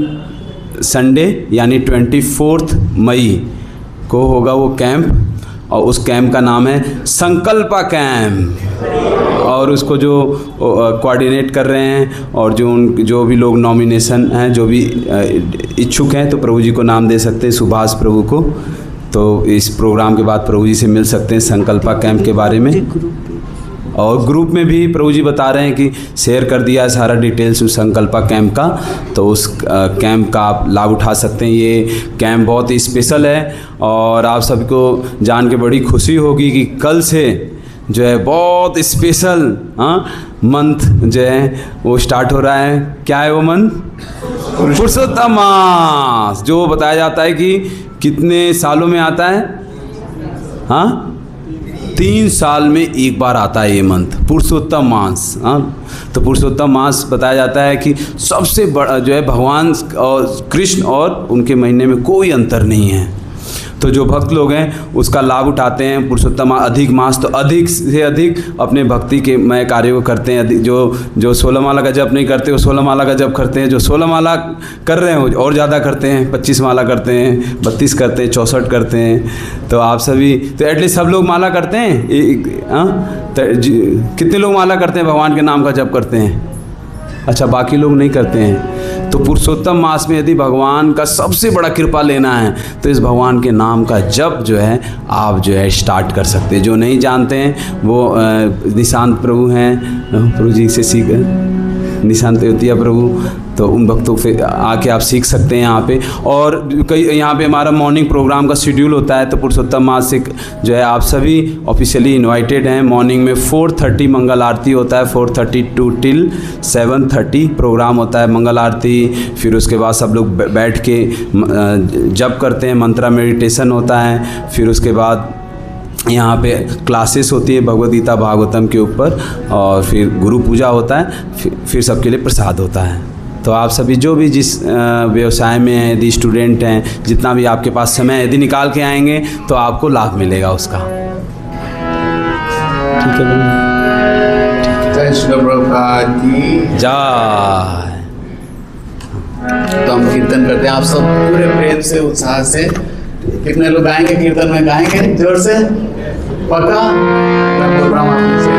संडे, यानी 24 मई को होगा वो कैंप, और उस कैंप का नाम है संकल्पा कैंप। और उसको जो कोऑर्डिनेट कर रहे हैं और जो भी लोग नॉमिनेशन हैं, जो भी इच्छुक हैं, तो प्रभु जी को नाम दे सकते हैं, सुभाष प्रभु को। तो इस प्रोग्राम के बाद प्रभु जी से मिल सकते हैं संकल्पा कैंप के बारे में। और ग्रुप में भी प्रभु जी बता रहे हैं कि शेयर कर दिया है सारा डिटेल्स उस संकल्पा कैंप का, तो उस कैंप का आप लाभ उठा सकते हैं। ये कैंप बहुत ही स्पेशल है और आप सबको जान के बड़ी खुशी होगी कि कल से जो है बहुत स्पेशल मंथ जो है वो स्टार्ट हो रहा है। क्या है वो मंथ? पुरुषोत्तम मास, जो बताया जाता है कि कितने सालों में आता है? 3 साल में एक बार आता है ये मंथ, पुरुषोत्तम मास। तो पुरुषोत्तम मास बताया जाता है कि सबसे बड़ा जो है भगवान और कृष्ण और उनके महीने में कोई अंतर नहीं है। तो जो भक्त लोग हैं उसका लाभ उठाते हैं। पुरुषोत्तम अधिक मास, तो अधिक से अधिक अपने भक्ति के मय कार्य को करते हैं। जो 16 माला का जप नहीं करते वो 16 माला का जप करते हैं, जो 16 माला कर रहे हैं और ज़्यादा करते हैं, 25 माला करते हैं, 32 करते हैं, 64 करते हैं। तो आप सभी, तो एटलीस्ट सब लोग माला करते हैं। कितने लोग माला करते हैं, भगवान के नाम का जप करते हैं? अच्छा, बाकी लोग नहीं करते हैं। तो पुरुषोत्तम मास में यदि भगवान का सबसे बड़ा कृपा लेना है तो इस भगवान के नाम का जप जो है आप जो है स्टार्ट कर सकते हैं। जो नहीं जानते हैं वो निशांत प्रभु हैं, प्रभु जी से सीख, निशांत अयोध्या प्रभु, तो उन भक्तों से आके आप सीख सकते हैं यहाँ पे। और कई यहाँ पे हमारा मॉर्निंग प्रोग्राम का शेड्यूल होता है, तो पुरुषोत्तम मास से जो है आप सभी ऑफिशियली इनवाइटेड हैं। मॉर्निंग में 4:30 मंगल आरती होता है, 4:32 till 7:30 प्रोग्राम होता है मंगल आरती। फिर उसके बाद सब लोग बैठ के जप करते हैं, मंत्रा मेडिटेशन होता है। फिर उसके बाद यहाँ पे क्लासेस होती है भगवद गीता भागवतम के ऊपर, और फिर गुरु पूजा होता है, फिर सबके लिए प्रसाद होता है। तो आप सभी जो भी जिस व्यवसाय में हैं, यदि स्टूडेंट हैं, जितना भी आपके पास समय है, यदि निकाल के आएंगे तो आपको लाभ मिलेगा उसका। ठीक है भाई, जय श्री प्रभुपाद की जय। तो हम कीर्तन करते हैं, आप सब पूरे प्रेम से, उत्साह से। कितने लोग गाएंगे कीर्तन में? गाएंगे जोर से, पक्का? मैं बोल रहा हूँ आप से।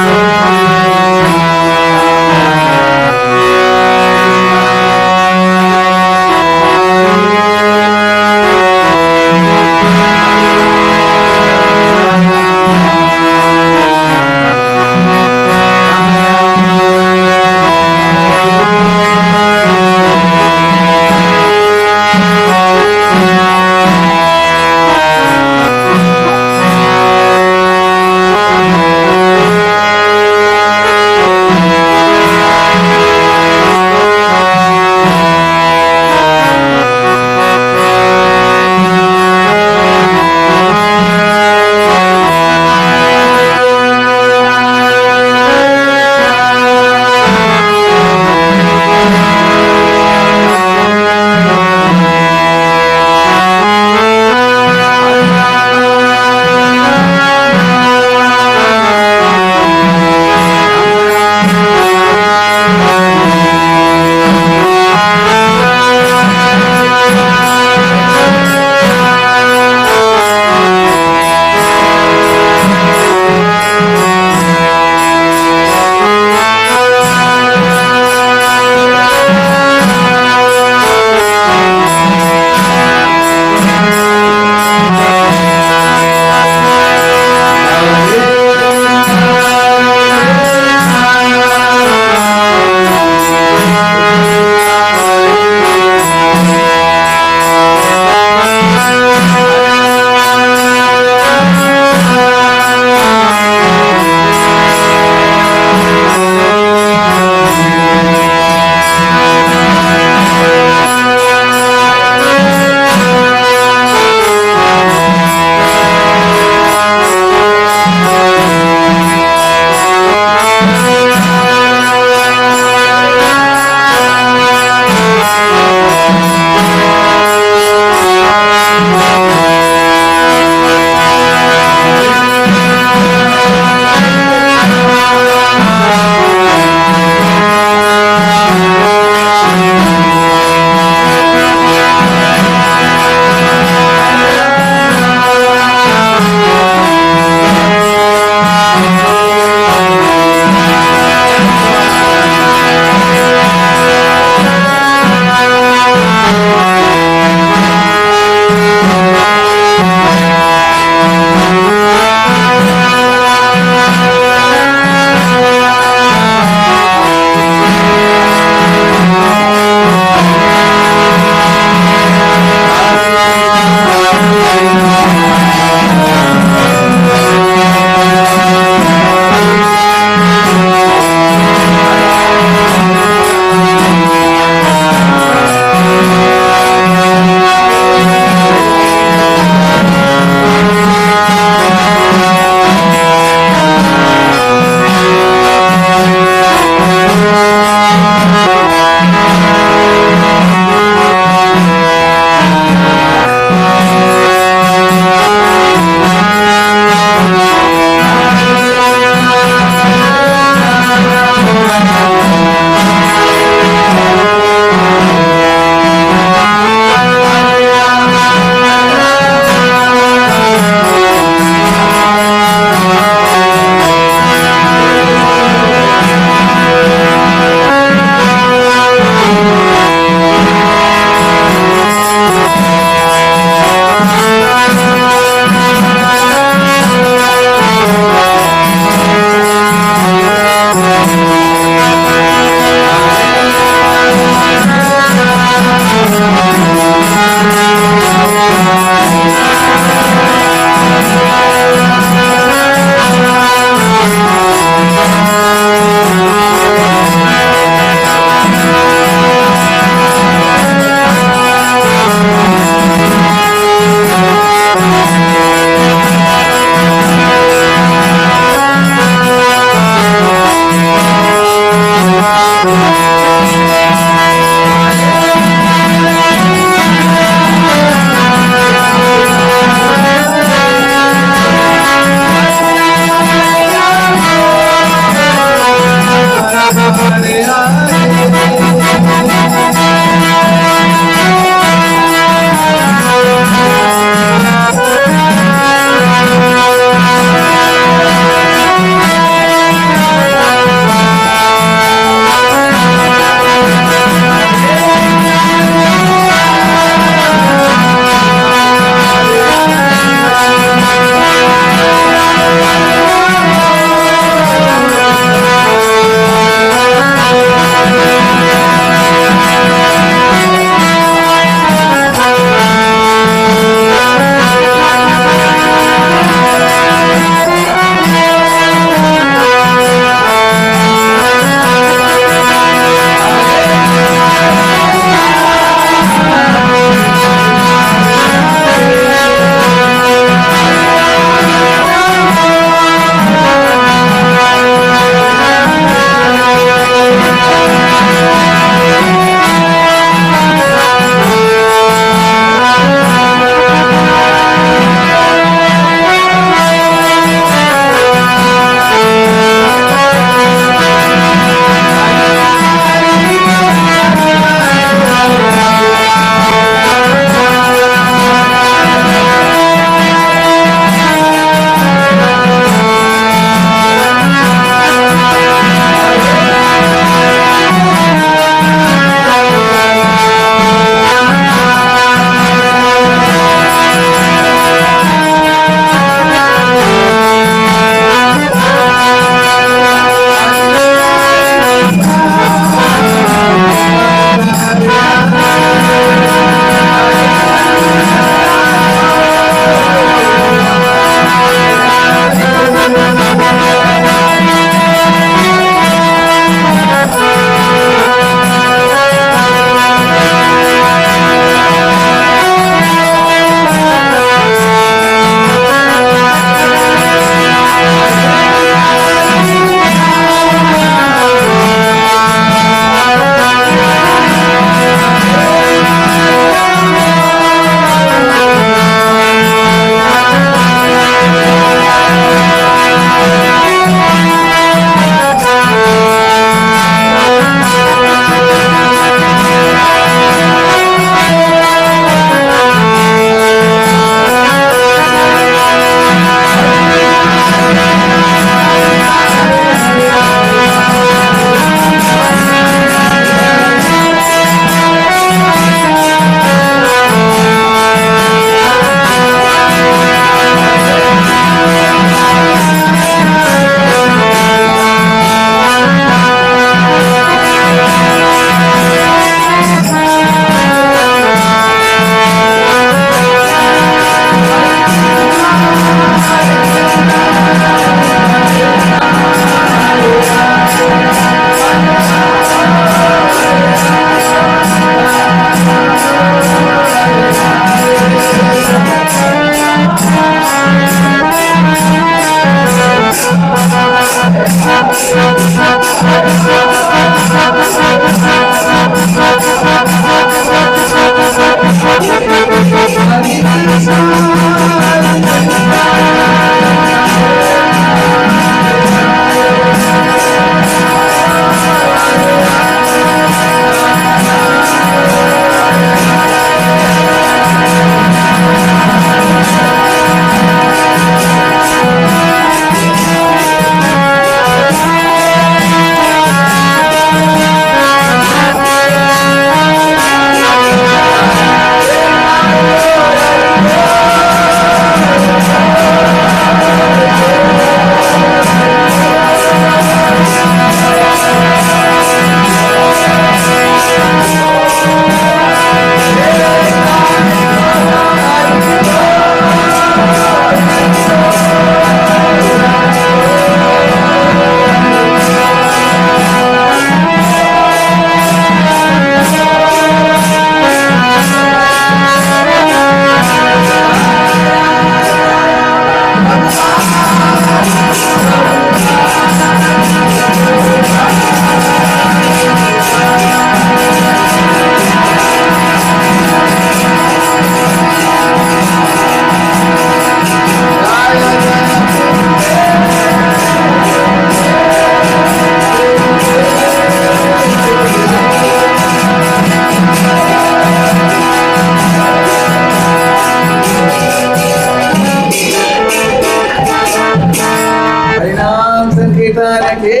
हरिनाम संकीर्तन के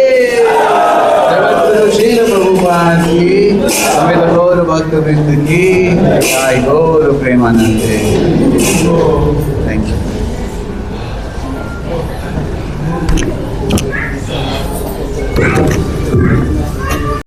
जगतगुरु श्रील प्रभुपाद की समेत गौर भक्त वृंद की जय गौर प्रेमानंद। Thank you.